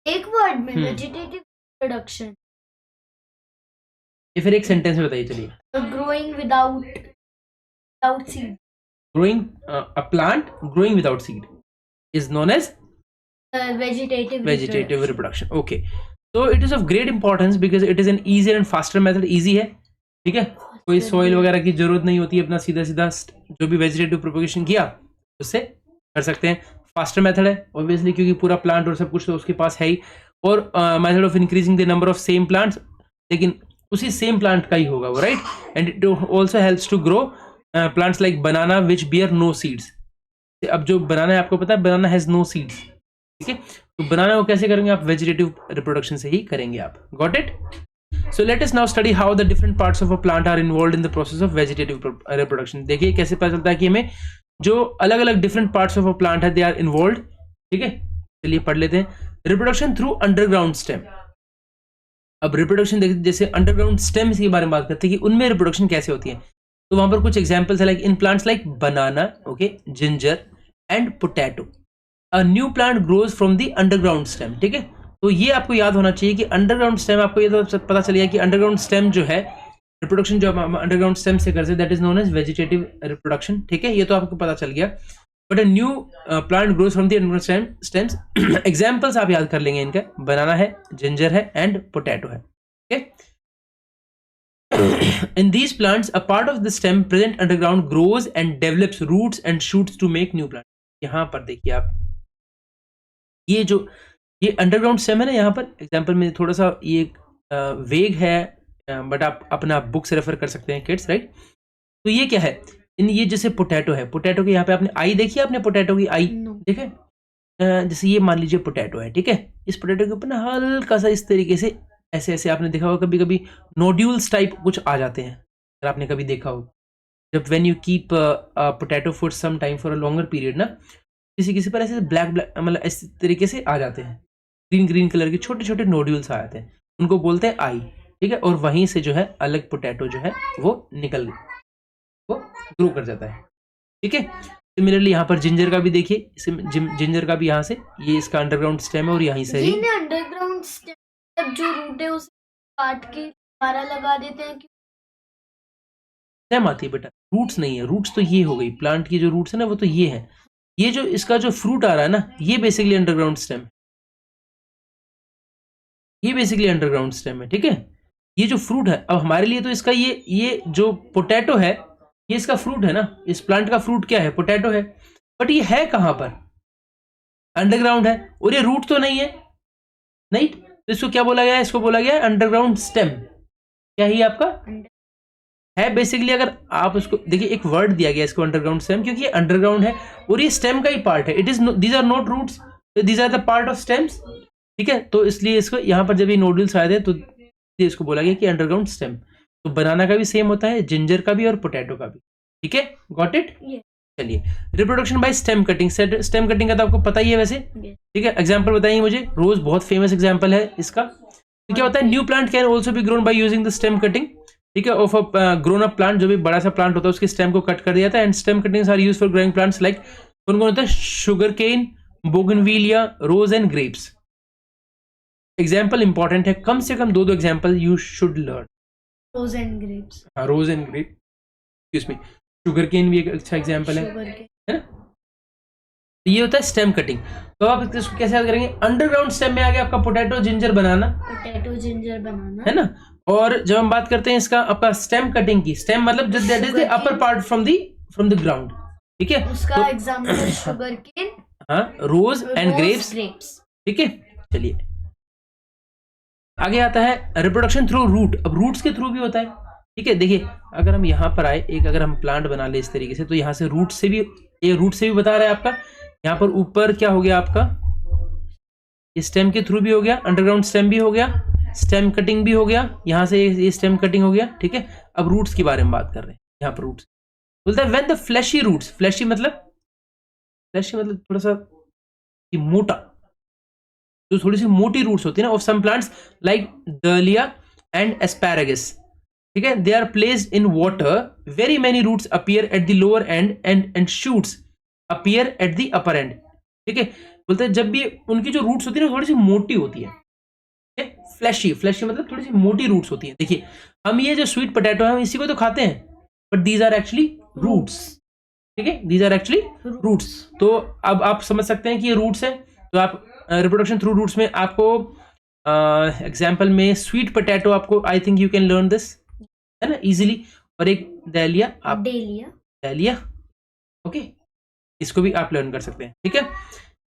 Speaker 2: एक वर्ड में वेजिटेटिव प्रोडक्शन,
Speaker 1: या फिर एक सेंटेंस में बताइए। चलिए,
Speaker 2: growing without seed,
Speaker 1: growing a plant growing without seed is known as vegetative reproduction. Okay, तो it is of great importance because it is an easy and faster method. Easy है, ठीक है, कोई सॉइल वगैरह की जरूरत नहीं होती, अपना सीधा सीधा जो भी वेजिटेटिव प्रोपगेशन किया उससे कर सकते हैं। फास्टर मेथड है ऑब्वियसली, क्योंकि पूरा प्लांट और सब कुछ तो उसके पास है ही, और method of increasing the number of same plants, लेकिन उसी सेम प्लांट का ही होगा वो, right. And it also helps to grow plants like banana which bear no seeds. अब जो बनाना है, आपको पता है बनाना हैज नो सीड्स, ठीक है। तो बनाना को कैसे करेंगे आप? वेजिटेटिव रिप्रोडक्शन से ही करेंगे आप। Got it? So let us now study how the different parts of a plant are involved in the process of vegetative reproduction. देखिए कैसे पता चलता है कि हमें जो अलग अलग different parts of a plant है, they are involved, ठीक है। चलिए पढ़ लेते हैं। Reproduction through underground stem. अब रिप्रोडक्शन देखिए, जैसे अंडरग्राउंड स्टेम के बारे में बात करते हैं कि उनमें रिप्रोडक्शन कैसे होती है, तो वहां पर कुछ एग्जाम्पल्स है, like in plants like banana, okay, ginger and potato, a new plant grows from the underground stem, ठीक है। तो ये आपको याद होना चाहिए कि अंडरग्राउंड स्टेम, आपको ये तो पता चल गया कि अंडरग्राउंड स्टेम जो है, रिप्रोडक्शन जो हम अंडरग्राउंड स्टेम से करते हैं, that is known as vegetative reproduction, ठीक है। ये तो आपको पता चल गया। But a new plant grows from the underground stems. Examples आप याद कर लेंगे इनका, बनाना है, जिंजर है एंड पोटैटो है, ठीक है। In these plants, a part of the stem present underground grows and develops roots and shoots to make new plants. यहाँ पर देखिए आप, ये अंडरग्राउंड स्टेम है ना, यहाँ पर एग्जांपल में थोड़ा सा ये वेग है, बट आप अपना बुक से रेफर कर सकते हैं किड्स, राइट। तो ये क्या है, ये जैसे पोटैटो है, पोटैटो के यहाँ पे आपने आई देखी है, आपने पोटैटो की आई देखे? जैसे ये मान लीजिए पोटैटो है, ठीक है। इस पोटैटो के ऊपर ना हल्का सा इस तरीके से ऐसे ऐसे आपने देखा होगा, कभी कभी नोड्यूल्स टाइप कुछ आ जाते हैं, अगर आपने कभी देखा हो। जब when you keep potato for some time for a longer period ना, किसी पर ऐसे ब्लैक मतलब इस तरीके से आ जाते हैं, ग्रीन कलर के छोटे छोटे नोड्यूल्स आ जाते हैं, उनको बोलते हैं आई, ठीक है। और वहीं से जो है अलग पोटैटो जो है वो वो ग्रो कर जाता है, ठीक है। सिमिलरली यहाँ पर जिंजर का भी देखिए, जिंजर का भी यहाँ से ये इसका अंडरग्राउंड स्टेम है और यहीं से ही
Speaker 2: अंडरग्राउंड स्टेम जो रूट है उसे काट के दोबारा लगा देते हैं।
Speaker 1: स्टेम आती है बेटा, रूट्स नहीं है। रूट्स तो ये हो गई प्लांट की जो रूट्स है ना, वो तो ये है। ये जो इसका जो फ्रूट आ रहा है ना, ये बेसिकली अंडरग्राउंड स्टेम, ये बेसिकली अंडरग्राउंड स्टेम है, ठीक है। ये जो फ्रूट है, अब हमारे लिए तो इसका ये जो पोटैटो है, ये इसका फ्रूट है ना, इस प्लांट का फ्रूट क्या है? पोटैटो है। बट ये है कहां पर? अंडरग्राउंड है, और ये रूट तो नहीं है, नहीं। तो इसको क्या बोला गया है? इसको बोला गया है अंडरग्राउंड स्टेम। क्या ही आपका है बेसिकली? अगर आप उसको देखिए, एक वर्ड दिया गया इसको अंडरग्राउंड स्टेम, क्योंकि ये अंडरग्राउंड है और ये स्टेम का ही पार्ट है। It is these are not roots, these are the part of stems, ठीक है। तो इसलिए इसको यहाँ पर जब ये नोडल्स आए थे तो इसको बोला गया कि अंडरग्राउंड स्टेम। तो बनाना का भी सेम होता है, जिंजर का भी और पोटैटो का भी, ठीक है। Got it? चलिए, reproduction by stem cutting. Stem cutting का तो आपको पता ही है वैसे, ठीक है। एग्जांपल बताइए मुझे। रोज बहुत फेमस एग्जांपल है इसका। तो क्या होता है? New plant can also be grown by using the stem cutting. ठीक है, of a grown up plant, जो भी बड़ा सा प्लांट होता है उसके स्टेम को कट कर दिया जाता है। And stem cuttings are used for growing plants like, कौन कौन होता है, sugar cane, bougainvillea, rose and grapes. Example important है, कम से कम 2 example you should learn.
Speaker 2: Rose and grapes,
Speaker 1: हाँ, rose and grape, excuse me, sugar cane भी एक अच्छा एग्जाम्पल है
Speaker 2: शुगर के,
Speaker 1: ना। तो ये होता है स्टेम कटिंग। तो आप इसको कैसे याद करेंगे, अंडरग्राउंड स्टेम में आ गया आपका पोटैटो जिंजर बनाना,
Speaker 2: पोटैटो जिंजर बनाना,
Speaker 1: है ना। और जब हम बात करते हैं इसका आपका स्टेम कटिंग की, स्टेम मतलब that is the upper part from the ground, ठीक है।
Speaker 2: उसका एग्जांपल शुगर केन,
Speaker 1: हाँ, रोज एंड ग्रेप्स,
Speaker 2: ग्रेप्स।
Speaker 1: ठीक है। चलिए आगे आता है रिप्रोडक्शन थ्रू रूट। अब रूट्स के थ्रू भी होता है, ठीक है। देखिए अगर हम यहाँ पर आए, एक अगर हम प्लांट बना ले इस तरीके से, तो यहाँ से रूट से भी, ये रूट से भी बता रहा है आपका। यहाँ पर ऊपर क्या हो गया आपका, ये स्टेम के थ्रू भी हो गया, अंडरग्राउंड स्टेम भी हो गया, स्टेम कटिंग भी हो गया, यहाँ से ये स्टेम कटिंग हो गया, ठीक है। अब रूट्स के बारे में बात कर रहे हैं, यहाँ पर रूट्स बोलता है when the fleshy roots, fleshy मतलब थोड़ा सा मोटा, जो थोड़ी सी मोटी रूट्स होती है ना, of some plants like dahlia and asparagus, ठीक है, they are placed in water, very many roots appear at the lower end and shoots appear at the upper end, ठीक है। बोलते हैं जब भी उनकी जो रूट्स होती है ना थोड़ी सी मोटी होती है, फ्लैशी मतलब थोड़ी सी मोटी रूट्स होती है। देखिए हम ये जो स्वीट पोटैटो है हम इसी को तो खाते हैं, but these are actually roots, ठीक है, दीज आर एक्चुअली रूट्स। तो अब आप समझ सकते हैं कि ये रूट्स है। तो आप रिप्रोडक्शन थ्रू रूट्स में आपको एग्जाम्पल में स्वीट पोटैटो आपको, I think you can learn this, है ना, इजीली। और एक डेलिया, आप डेलिया, ओके, इसको भी आप लर्न कर सकते हैं, ठीक है।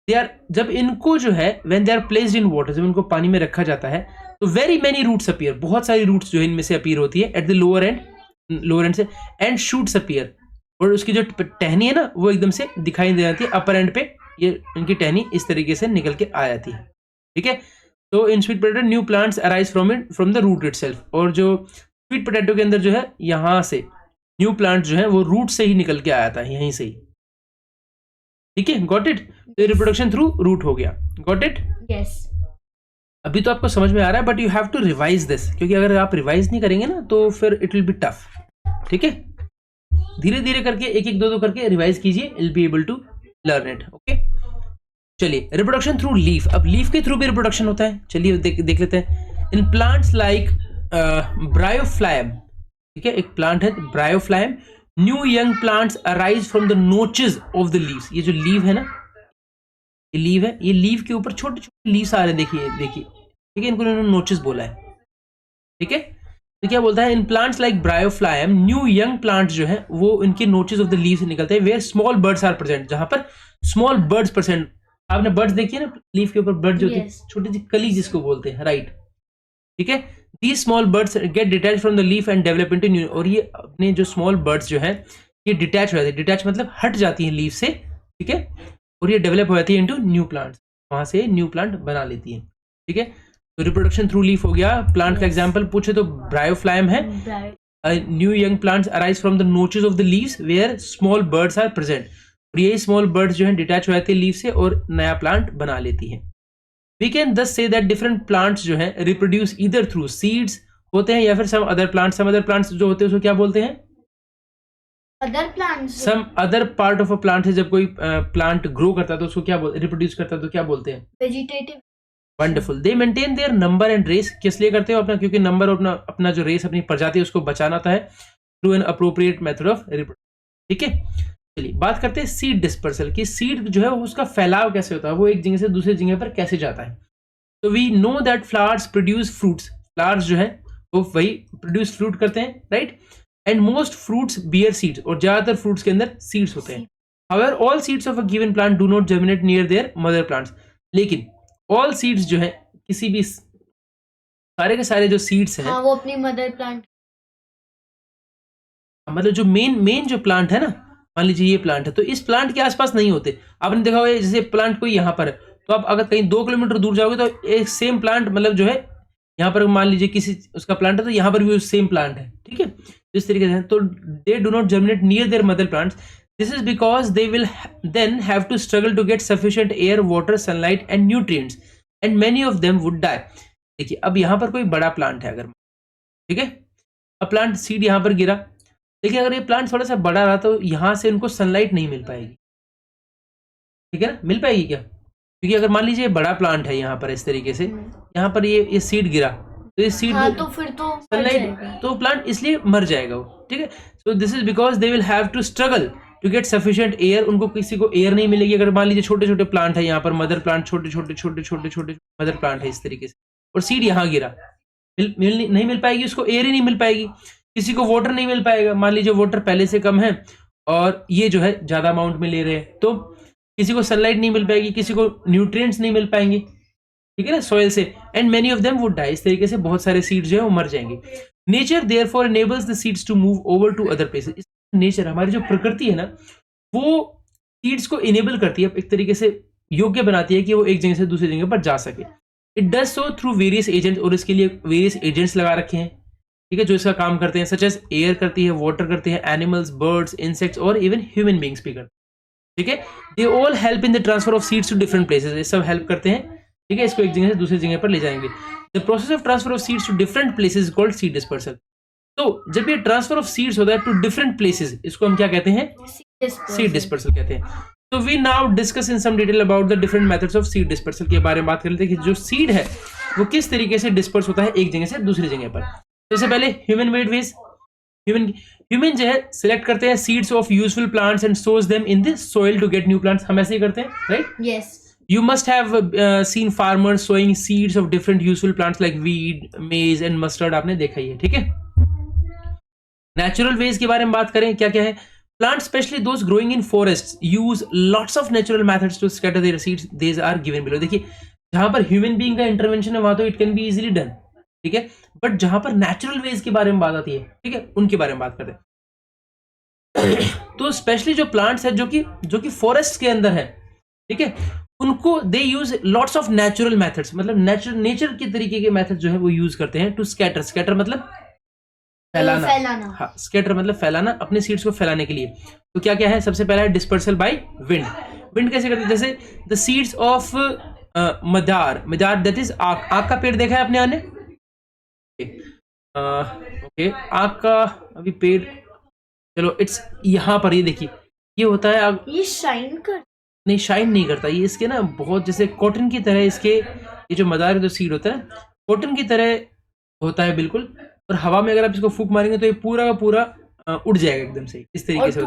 Speaker 1: दे आर, जब इनको जो है when they are placed in water, जब इनको पानी में रखा जाता है, तो वेरी मेनी रूट्स अपीयर, बहुत सारी रूट्स जो है इनमें से अपीयर होती है एट द लोअर एंड से, एंड शूट्स अपीयर, और उसकी जो टहनी है ना वो एकदम से दिखाई दे जाती है अपर एंड पे, ये इनकी टहनी इस तरीके से निकल के आ जाती है, ठीक है। तो in sweet potato new plants arise from the root itself, और जो स्वीट पोटैटो के अंदर जो है यहाँ से न्यू प्लांट जो है वो रूट से ही निकल के आया था, यहीं से ही, ठीक है। Got it. तो रिप्रोडक्शन थ्रू रूट हो गया, गॉट इट,
Speaker 2: यस।
Speaker 1: अभी तो आपको समझ में आ रहा है, but you have to revise this, क्योंकि अगर आप रिवाइज नहीं करेंगे ना तो फिर इट विल बी टफ, ठीक है। धीरे धीरे करके एक दो करके रिवाइज कीजिए, will be able to learn it, okay. चलिए रिप्रोडक्शन थ्रू लीफ, अब लीफ के थ्रू भी रिप्रोडक्शन होता है, चलिए देख लेते हैं। इन प्लांट्स लाइक ब्रायोफ्लायम, ठीक है, एक प्लांट है bryophyllum, new young plants arise from the notches of the leaves. ये जो लीव है ना, ये लीव है, ये लीव के ऊपर छोटे छोटे लीव्स आ रहे हैं, देखिए, ठीक है, इनको इन्होंने नोचेस बोला है, ठीक है। तो क्या बोलता है, in plants like bryophyllum new young plants जो है वो इनके नोचेस ऑफ द लीव से निकलते हैं, where small birds are present, जहां पर स्मॉल बर्ड्स प्रेजेंट, आपने बर्ड्स देखी है ना, लीफ के ऊपर बर्ड जो होती है, छोटी सी कली जिसको बोलते हैं, राइट, ठीक है। These small birds get detach from the leaf and develop into new, और ये अपने जो स्मॉल बर्ड्स जो है ये डिटैच हो जाती है, डिटैच मतलब हट जाती है लीफ से, ठीक है, और ये डेवलप हो जाती है इनटू न्यू प्लांट्स, वहां से न्यू प्लांट बना लेती है, ठीक है। तो रिप्रोडक्शन थ्रू लीफ हो गया। प्लांट का एग्जांपल पूछे तो ब्रायोफ्लायम है, new young plants arise from the notches of the leaves where small birds are present, और ये स्मॉल बर्ड्स जो है डिटैच हो जाती है लीफ से और नया प्लांट बना लेती है। वी कैन दस से दैट डिफरेंट प्लांट्स जो है रिप्रोड्यूस ईदर थ्रू सीड्स होते हैं या फिर सम अदर प्लांट्स जो होते हैं उसको क्या बोलते हैं,
Speaker 2: other plants,
Speaker 1: some other part of a plant है। जब कोई प्लांट ग्रो करता है तो उसको क्या रिप्रोड्यूस करता है तो क्या बोलते हैं,
Speaker 2: vegetative.
Speaker 1: Wonderful. They maintain their number and race, किस लिए करते हो अपना, क्योंकि नंबर और अपना जो रेस, अपनी प्रजाति उसको बचाना होता है through an appropriate method of reproduction, ठीक है। चलिए बात करते हैं सीड डिस्पर्सल की, सीड जो है उसका फैलाव कैसे होता है, वो एक जगह से दूसरी जगह पर कैसे जाता है। तो we know that flowers produce fruits, flowers जो है वो वही प्रोड्यूस फ्रूट करते हैं, right, and most fruits bear seeds, और ज्यादातर फ्रूट्स के अंदर सीड्स होते हैं। However all seeds of a given plant do not germinate near their mother plants, लेकिन ऑल सीड्स जो है किसी भी, सारे के सारे जो सीड्स हैं,
Speaker 2: हाँ, वो अपनी मदर प्लांट,
Speaker 1: मतलब जो मेन जो प्लांट है ना, मान लीजिए ये प्लांट है तो इस प्लांट के आसपास नहीं होते। आपने देखा होगा जैसे प्लांट कोई यहाँ पर है तो आप अगर कहीं 2 किलोमीटर दूर जाओगे तो एक सेम प्लांट, मतलब जो है यहाँ पर मान लीजिए किसी उसका प्लांट है तो यहाँ पर भी सेम प्लांट है, ठीक है, इस तरीके से। तो they do not germinate near their mother plants, this is because they will then have to struggle to get sufficient air, water, sunlight and nutrients and many of them would die. देखिए अब यहाँ पर कोई बड़ा plant है अगर, ठीक है, अब प्लांट सीड यहाँ पर गिरा, लेकिन अगर ये प्लांट थोड़ा सा बड़ा रहा तो यहाँ से उनको सनलाइट नहीं मिल पाएगी, ठीक है ना, मिल पाएगी क्या? क्योंकि अगर मान लीजिए बड़ा प्लांट है यहाँ पर इस तरीके से, यहाँ पर ये सीड गिरा तो ये सीड
Speaker 2: हाँ, तो फिर तो मर
Speaker 1: सनलाइट,
Speaker 2: जाएगा।
Speaker 1: तो प्लांट इसलिए मर जाएगा वो, ठीक है। So this is because they will have to struggle to get sufficient air, उनको किसी को एयर नहीं मिलेगी। अगर मान लीजिए छोटे छोटे प्लांट है यहाँ पर, मदर प्लांट, छोटे छोटे छोटे छोटे छोटे मदर प्लांट है इस तरीके से, और सीड यहाँ गिरा, नहीं मिल पाएगी उसको, एयर ही नहीं मिल पाएगी, किसी को वाटर नहीं मिल पाएगा। मान लीजिए वाटर पहले से कम है और ये जो है ज्यादा अमाउंट में ले रहे हैं, तो किसी को सनलाइट नहीं मिल पाएगी, किसी को न्यूट्रिएंट्स नहीं मिल पाएंगे, ठीक है ना, सॉइल से, and many of them would die. इस तरीके से बहुत सारे सीड्स जो है वो मर जाएंगे। Nature therefore enables the seeds to move over to other places. Nature, हमारी जो प्रकृति है ना, वो सीड्स को इनेबल करती है, एक तरीके से योग्य बनाती है कि वो एक जगह से दूसरी जगह पर जा सके। It does so through various agents, और इसके लिए वेरियस एजेंट्स लगा रखे हैं, ठीक है, जो इसका काम करते हैं, सच एज एयर करती है, वाटर करती है, एनिमल्स, बर्ड्स, इंसेक्ट्स और इवन ह्यूमन बींग्स भी करते हैं, ठीक है। They all help in the transfer of seeds to different places, ये सब हेल्प करते हैं, ठीक है, इसको एक जगह से दूसरी जगह पर ले जाएंगे। The process of transfer of seeds to different places called seed dispersal. तो जब ये ट्रांसफर ऑफ सीड्स होता है टू डिफरेंट प्लेसेस, इसको हम क्या कहते हैं? सीड डिस्पर्सल कहते हैं। तो we now discuss in some detail about the different methods of seed dispersal के बारे में बात कर लेते हैं कि जो सीड है वो किस तरीके से डिस्पर्स होता है एक जगह से दूसरी जगह पर। सबसे पहले ह्यूमन मेड वेज, ह्यूमन जो है सिलेक्ट करते हैं seeds of useful plants and sows them in the soil to get new plants. हम ऐसे ही करते हैं, right?
Speaker 2: Yes.
Speaker 1: You must have seen farmers sowing seeds of different useful plants like wheat, maize and mustard, आपने देखा ही है, ठीक है। नेचुरल वेज के बारे में बात करें, क्या क्या है? Plants, especially those growing in forests, use lots of natural methods to scatter their seeds. These are given below. देखिए, जहां पर ह्यूमन बीइंग का इंटरवेंशन है वहां तो it can be easily done, ठीक है, बट जहां पर नेचुरल वेज के बारे में बात आती है, ठीक है, उनके बारे में बात करते हैं। तो स्पेशली जो प्लांट्स है जो कि फॉरेस्ट के अंदर है, ठीक है, उनको they use lots of natural methods, मतलब नेचर के तरीके के मेथड जो है वो यूज करते हैं टू स्कैटर मतलब फैलाना। हाँ, स्कैटर मतलब फैलाना, अपने सीड्स को फैलाने के लिए। तो क्या क्या है? सबसे पहला है डिस्पर्सल बाय विंड। विंड कैसे करते हैं? जैसे the seeds of Madar that is आक का पेड़ देखा है आपने आने? ओके, आक का अभी पेड़, चलो इट्स यहाँ पर, ये देखिए, ये होता है,
Speaker 2: ये शाइन कर
Speaker 1: नहीं, शाइन नहीं करता, ये इसके ना बहुत जैसे कॉटन की तरह, इसके ये जो मदार जो सीड होता है कॉटन की तरह होता है बिल्कुल, और हवा में अगर आप इसको फूंक मारेंगे तो ये पूरा का पूरा उड़ जाएगा एकदम से, इस तरीके से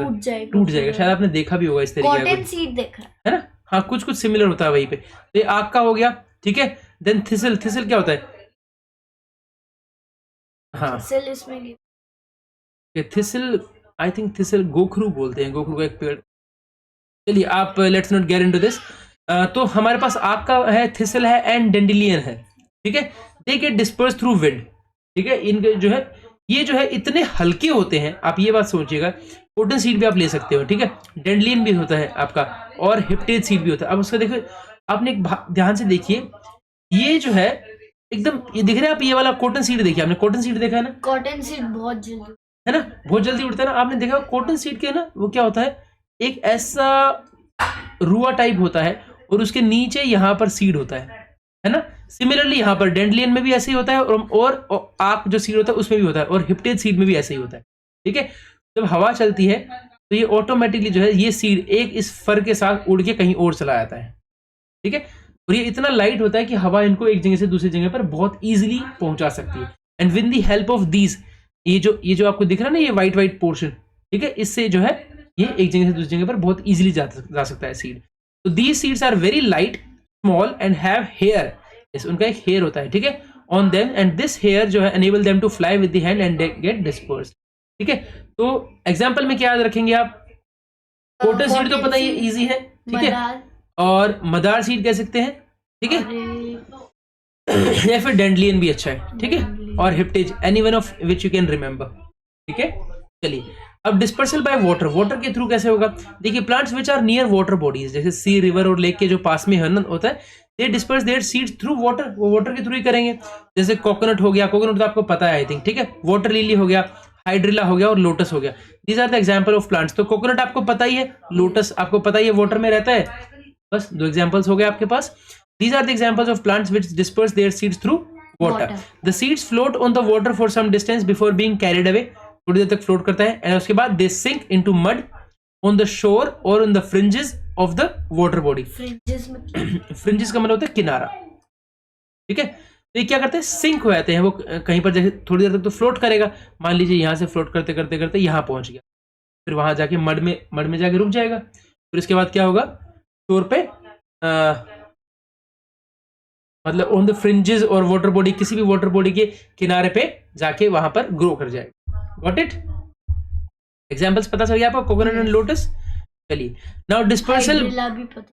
Speaker 1: टूट जाएगा। शायद आपने देखा भी होगा इस तरीके का,
Speaker 2: कॉटन सीड देखा
Speaker 1: है ना? हाँ, कुछ सिमिलर होता है वहीं पे। तो ये आग का हो गया, ठीक है। देन थिसल क्या होता है? हाँ, थिसल, आई थिंक थिसल गोखरू बोलते हैं, गोखरू का एक पेड़। चलिए, आप let's not get into this. तो हमारे पास आग का है, थिसल है एंड डेंडिलियन है, ठीक है। They get disperse through wind, ठीक है। इनके जो है ये जो है इतने हल्के होते हैं, आप ये बात सोचिएगा। कॉटन सीड भी आप ले सकते हो, ठीक है, डेंडिलियन भी होता है आपका, और हिप्टेज सीड भी होता है। अब उसका देखो, आपने एक ध्यान से देखिए, ये जो है एकदम, ये दिख रहा है आप, ये वाला कॉटन सीड देखिए आपने, कॉटन सीड देखा है ना?
Speaker 2: कॉटन सीड बहुत जल्दी,
Speaker 1: है ना, बहुत जल्दी उड़ता है ना। आपने देखा कॉटन सीड के ना, वो क्या होता है, एक ऐसा रुआ टाइप होता है, और उसके नीचे यहाँ पर सीड होता है ना। सिमिलरली यहाँ पर डेंडलियन में भी ऐसे ही होता है, और आक जो सीड होता है उसमें भी होता है, और हिप्टेज सीड में भी ऐसे ही होता है, ठीक है। जब हवा चलती है तो ये ऑटोमेटिकली जो है ये सीड एक इस फर के साथ उड़ के कहीं और चला जाता है, ठीक है। और ये इतना लाइट होता है कि हवा इनको एक जगह से दूसरी जगह पर बहुत इजीली पहुंचा सकती है। And with the help of these, ये जो आपको दिख रहा है ना, ये व्हाइट पोर्शन, ठीक है, इससे जो है ये एक जगह से दूसरी जगह पर बहुत इजीली जा सकता है सीड। तो these seeds are very light, small and have hair, उनका एक हेयर होता है, ठीक है, on them, and this hair जो है enable them to fly with the hand and get dispersed, ठीक है। तो एग्जांपल में क्या याद रखेंगे आप? कॉटन सीड तो पता ही इजी है, ठीक है, और मदार सीड कह सकते हैं, ठीक है, या फिर डेंडलियन भी अच्छा है, ठीक है, और hiptage, any one of which you can remember, ठीक है। चलिए, अब डिस्पर्सल बाय वाटर के थ्रू कैसे होगा? देखिए, plants which are near water bodies, जैसे सी, रिवर और लेक के जो पास में होता है, they disperse their seeds through water, वो वाटर के थ्रू ही करेंगे। जैसे कोकोनट हो गया, कोकोनट तो आपको पता है आई थिंक, ठीक है, वाटर लिली हो गया, हाइड्रिला हो गया और लोटस हो गया। These are the example of plants. तो कोकोनट आपको पता ही है, लोटस आपको पता ही है, वाटर में रहता है। बस 2 एग्जांपल्स हो गए आपके पास। These are the examples of plants which disperse their seeds through water. The seeds float on the water for some distance before being carried away. थोड़ी देर तक फ्लोट करता है and उसके बाद they sink into mud on the shore or on the fringes of the water body.
Speaker 2: Fringes मतलब
Speaker 1: Fringes का मतलब होता है किनारा, ठीक है। तो ये क्या करते हैं, सिंक हो जाते हैं वो कहीं पर, जैसे थोड़ी देर तक तो फ्लोट करेगा, मान लीजिए यहाँ से फ्लोट करते करते करते यहाँ पहुंच गया, फिर वहां जाके मड में जाके रुक जाएगा, फिर उसके बाद क्या होगा, शोर पे मतलब ऑन द फ्रिंजेस और वाटर बॉडी, किसी भी वाटर बॉडी के किनारे पे जाके वहां पर ग्रो कर जाएगा। Got it? एग्जांपल्स पता चल गया आपको, कोकोनट एंड लोटस। चलिए नाउ डिस्पर्सल,
Speaker 2: हाइड्रिला भी पता।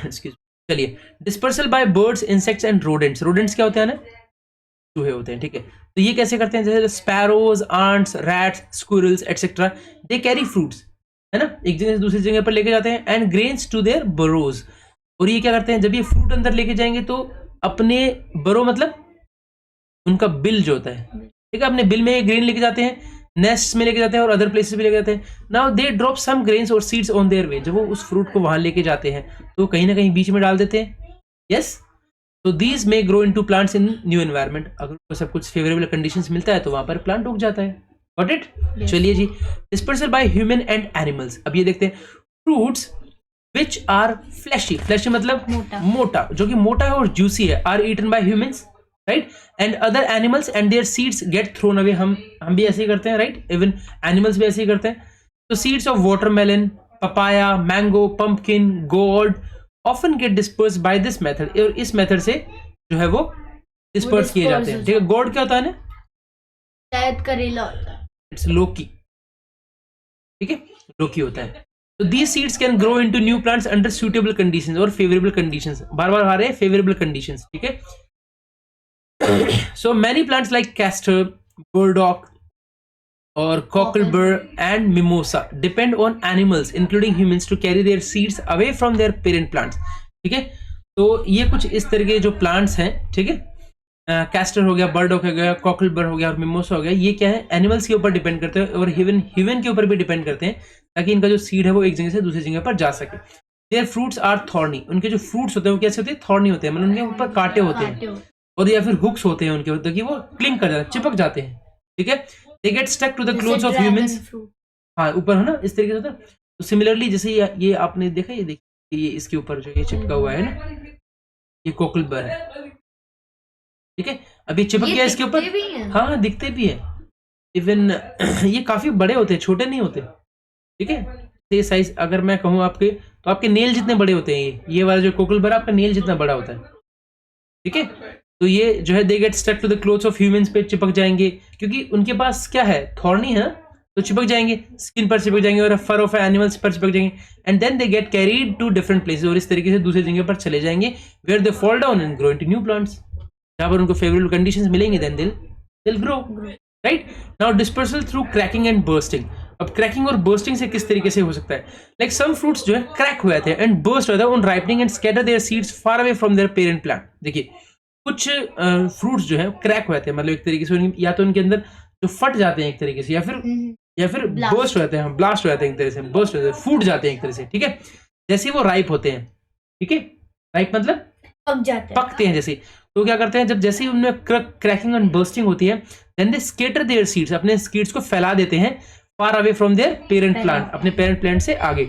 Speaker 1: एक्सक्यूज, चलिए dispersal bye birds, insects and rodents. Rodents क्या होते हैं ना, चूहे होते हैं, ठीक है। तो ये कैसे करते हैं, जैसे sparrows, ants, rats, squirrels etcetera, they carry fruits, है ना, एक जगह से दूसरी जगह पर लेके जाते हैं, एंड ग्रेन्स टू देयर बरोज। और ये क्या करते हैं, जब ये फ्रूट अंदर लेके जाएंगे तो अपने बरो मतलब उनका बिल जो होता है, ठीक है, अपने बिल में ये ग्रेन लेके जाते हैं, नेस्ट में लेके जाते हैं और अदर प्लेसेस भी लेके जाते हैं। Now they drop some grains और सीड्स ऑन देयर वे। जब वो उस फ्रूट को वहां लेके जाते हैं तो कहीं ना कहीं बीच में डाल देते हैं। यस, तो these may grow into plants in new environment. अगर उनको सब कुछ फेवरेबल कंडीशंस मिलता है तो वहां पर प्लांट उग जाता है। Got it? चलिए जी, dispersal by human and animals. अब ये देखते हैं, fruits which are fleshy, fleshy मतलब मोटा, जो कि मोटा है और जूसी है, are eaten by humans, right, and other animals and their seeds get thrown away. हम भी ऐसे ही करते हैं, राइट, इवन एनिमल्स भी ऐसे ही करते हैं। तो seeds of watermelon, papaya, mango, pumpkin, gourd often get disperse by this method. और इस मेथड से जो है वो डिस्पर्स किए जाते हैं, ठीक है। गोर्ड क्या होता है ना,
Speaker 2: शायद करेला होता है,
Speaker 1: इट्स लोकी, ठीक है, लोकी होता है। तो these seeds can grow into new plants under suitable conditions और favorable conditions। बार-बार आ रहे हैं favorable conditions, ठीक है। So many plants like castor, burdock or cocklebur and mimosa depend on animals including humans to carry their seeds away from their parent plants, ठीक है। तो ये कुछ इस तरह के जो प्लांट्स हैं, ठीक है, कैस्टर हो गया, बर्डॉक हो गया, कॉकलबर हो गया और मिमोसा हो गया, ये क्या है, एनिमल्स के ऊपर डिपेंड करते हैं और ह्यूमन के ऊपर भी डिपेंड करते हैं, ताकि इनका जो सीड है वो एक जगह से दूसरी जगह पर जा सके। Their fruits are thorny. उनके जो फ्रूट्स होते हैं वो कैसे होते हैं, थॉर्नी होते हैं, मतलब उनके ऊपर कांटे होते हैं, और या फिर हुक्स होते हैं उनके ऊपर कि वो क्लिंग कर जाते हैं, चिपक जाते हैं, ठीक है। They get stuck to the clothes of humans. हाँ, ऊपर है ना, इस तरीके से होता है। तो सिमिलरली जैसे ये आपने देखा, ये देखिए, ये इसके ऊपर जो ये चिपका हुआ है ना, ये कोकलबर है, ठीक है। अब ये चिपक गया इसके ऊपर, हाँ दिखते भी है, इवन ये काफी बड़े होते हैं, छोटे नहीं होते, ठीक है। ये साइज अगर मैं कहूँ आपके, तो आपके नेल जितने बड़े होते हैं, ये वाला जो कोकलबर आपका नेल जितना बड़ा होता है, ठीक है। तो ये जो है, they get stuck to the clothes of humans, पे चिपक जाएंगे, क्योंकि उनके पास क्या है, थॉर्नी है, तो चिपक जाएंगे, स्किन पर चिपक जाएंगे और फर ऑफ एनिमल्स पर चिपक जाएंगे, and then they get carried to different places, और इस तरीके से दूसरी जगह पर चले जाएंगे, where they fall down and grow into new plants. जहां पर उनको फेवरेबल कंडीशंस मिलेंगे, then they'll grow, right? Now dispersal through cracking and bursting। अब क्रैकिंग और बर्स्टिंग से किस तरीके से हो सकता है, लाइक सम फ्रूट्स जो है क्रैक हुए थे एंड बर्स्ट हुआ था on ripening and scatter their seeds far away from their parent plant. देखिए, कुछ फ्रूट्स जो है क्रैक हुए थे, मतलब एक तरीके से या तो उनके अंदर जो फट जाते हैं एक तरीके से, या फिर बर्स्ट हो जाते हैं, ब्लास्ट हो जाते हैं एक तरह से, बर्स्ट हो जाते हैं, फूट जाते हैं एक तरह से, ठीक है। जैसे वो राइप होते हैं, ठीक है, राइप मतलब पकते हैं जैसे, तो क्या करते हैं, जब जैसे ही उनमें क्रैकिंग एंड बर्स्टिंग होती है, then they scatter their seeds, अपने सीड्स को फैला देते हैं far away from their parent plant, अपने पेरेंट प्लांट से आगे।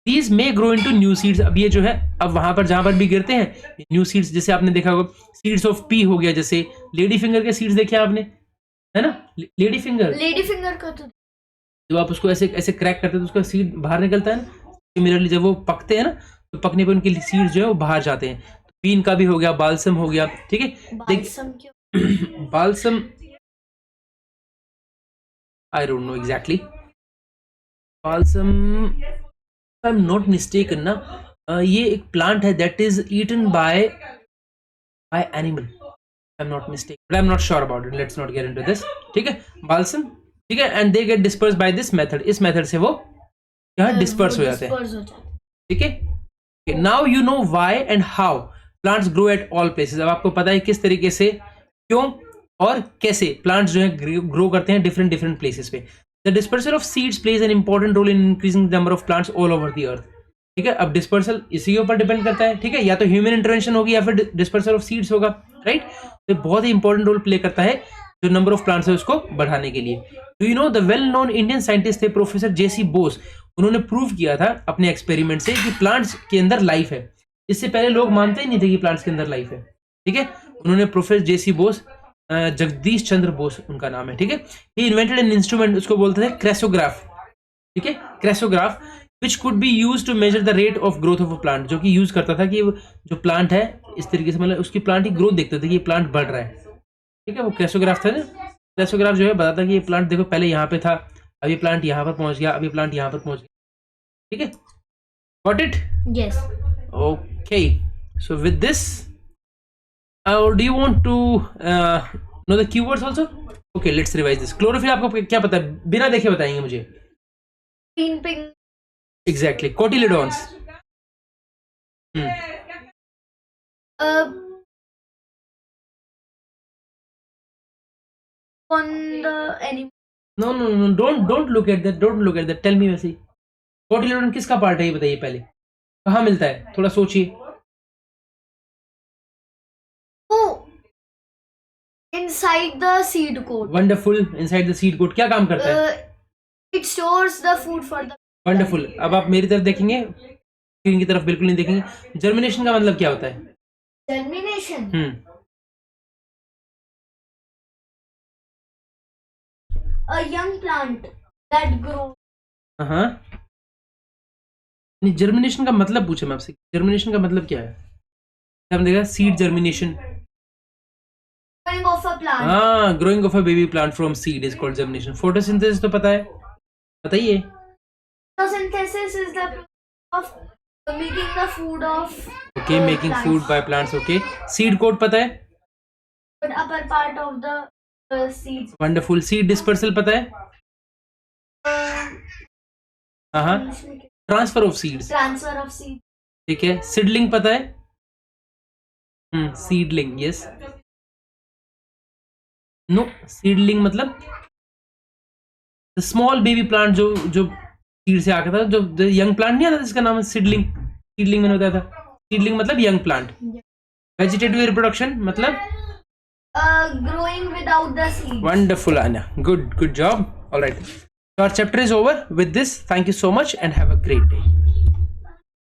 Speaker 1: These may grow into new seeds. अब ये जो है, अब वहां पर जहां पर भी गिरते हैं न्यू सीड्स, जैसे आपने देखा होगा सीड्स ऑफ पी हो गया, जैसे लेडी फिंगर के सीड्स देखे आपने, है ना, लेडी फिंगर का तो जब आप उसको ऐसे ऐसे क्रैक करते हैं तो उसका सीड बाहर निकलता है ना। सिमिलरली जब वो पकते हैं ना, तो पकने पर उनके सीड जो है वो बाहर जाते हैं। पीन का भी हो गया, बालसम हो गया, ठीक है। Balsam I don't know exactly, balsam I am not mistaken ना, ये एक प्लांट है that is eaten by animal, I am not mistaken, but I am not sure about it, let's not get into this, ठीक है। Balsam, ठीक है, and they get disperse by this method. इस method से वो क्या disperse हो जाते हैं, ठीक है। Now you know why and how plants grow at all places. अब आपको पता है किस तरीके से, क्यों और कैसे प्लांट्स जो है ग्रो करते हैं डिफरेंट प्लेसेस पे। The dispersal of seeds plays an important role in increasing the number of plants all over the earth. ठीक है। अब डिस्पर्सल इसी के ऊपर डिपेंड करता है, ठीक है, या तो ह्यूमन इंटरवेंशन होगी या फिर डिस्पर्सल ऑफ सीड्स होगा, राइट। तो बहुत ही इंपॉर्टेंट रोल प्ले करता है जो नंबर ऑफ प्लांट्स है उसको बढ़ाने के लिए। Do you know the well known Indian scientist थे प्रोफेसर जेसी बोस, उन्होंने प्रूव किया था अपने एक्सपेरिमेंट से कि प्लांट्स के अंदर लाइफ है। इससे पहले लोग मानते ही नहीं थे कि प्लांट्स के अंदर लाइफ है, ठीक है। उन्होंने प्रोफेसर जेसी बोस, जगदीश चंद्र बोस उनका नाम है, ठीक है। ही इन्वेंटेड एन इंस्ट्रूमेंट, उसको बोलते थे क्रेसोग्राफ, ठीक है, crescograph, which could be use to measure the rate of growth of a plant, जो कि यूज करता था कि जो प्लांट है इस तरीके से, मतलब उसकी प्लांट की ग्रोथ देखते थे कि ये प्लांट बढ़ रहा है, ठीक है। वो क्रेसोग्राफ था ना, क्रेसोग्राफ जो है बताता कि ये प्लांट देखो पहले यहाँ पे था, अब ये प्लांट यहाँ पर पहुंच गया, अब ये प्लांट यहाँ पर पहुंच गया, ठीक है। Got it?
Speaker 2: Yes.
Speaker 1: Okay, so with this, do you want to know the keywords also? Okay, let's revise this. Chlorophyll आपको क्या पता है, बिना देखे बताएंगे मुझे।
Speaker 2: Green pink.
Speaker 1: Exactly. Cotyledons.
Speaker 2: On the animal.
Speaker 1: No, don't look at that. Don't look at that. Tell me वैसे। Cotyledon किसका पार्ट है ये बताइए पहले, कहाँ मिलता है, थोड़ा सोचिए।
Speaker 2: Oh, inside the seed coat.
Speaker 1: Wonderful. Inside the seed coat क्या काम करता है?
Speaker 2: It stores the food for the.
Speaker 1: Wonderful. अब आप मेरी तरफ देखेंगे, स्क्रीन की तरफ बिल्कुल नहीं देखेंगे। जर्मिनेशन का मतलब क्या होता है?
Speaker 2: Germination. A young plant that grows.
Speaker 1: हाँ, नहीं, जर्मिनेशन का मतलब पूछा मैं आपसे, जर्मिनेशन का मतलब क्या है? हम देखा seed germination.
Speaker 2: Growing of a plant.
Speaker 1: हाँ, growing of a baby plant from seed is called germination. Photosynthesis तो पता है, बताइए।
Speaker 2: Photosynthesis is the process of making the food of.
Speaker 1: Okay, making food by plants. Okay, seed coat पता है?
Speaker 2: The upper part of the seeds.
Speaker 1: Wonderful. Seed dispersal पता है? हाँ, transfer of seeds,
Speaker 2: Transfer of seeds.
Speaker 1: ठीक है। Seedling पता है? Seedling, yes. No, seedling मतलब स्मॉल बेबी प्लांट जो सीड से आकर था, जो यंग प्लांट नहीं आता जिसका नाम है सीडलिंग। सीडलिंग मैंने बताया था, सीडलिंग मतलब यंग प्लांट। वेजिटेटिव रिप्रोडक्शन मतलब
Speaker 2: Growing without the seeds.
Speaker 1: Wonderful आना, good job. All right, so our chapter is over with this. Thank you so much and have a great day.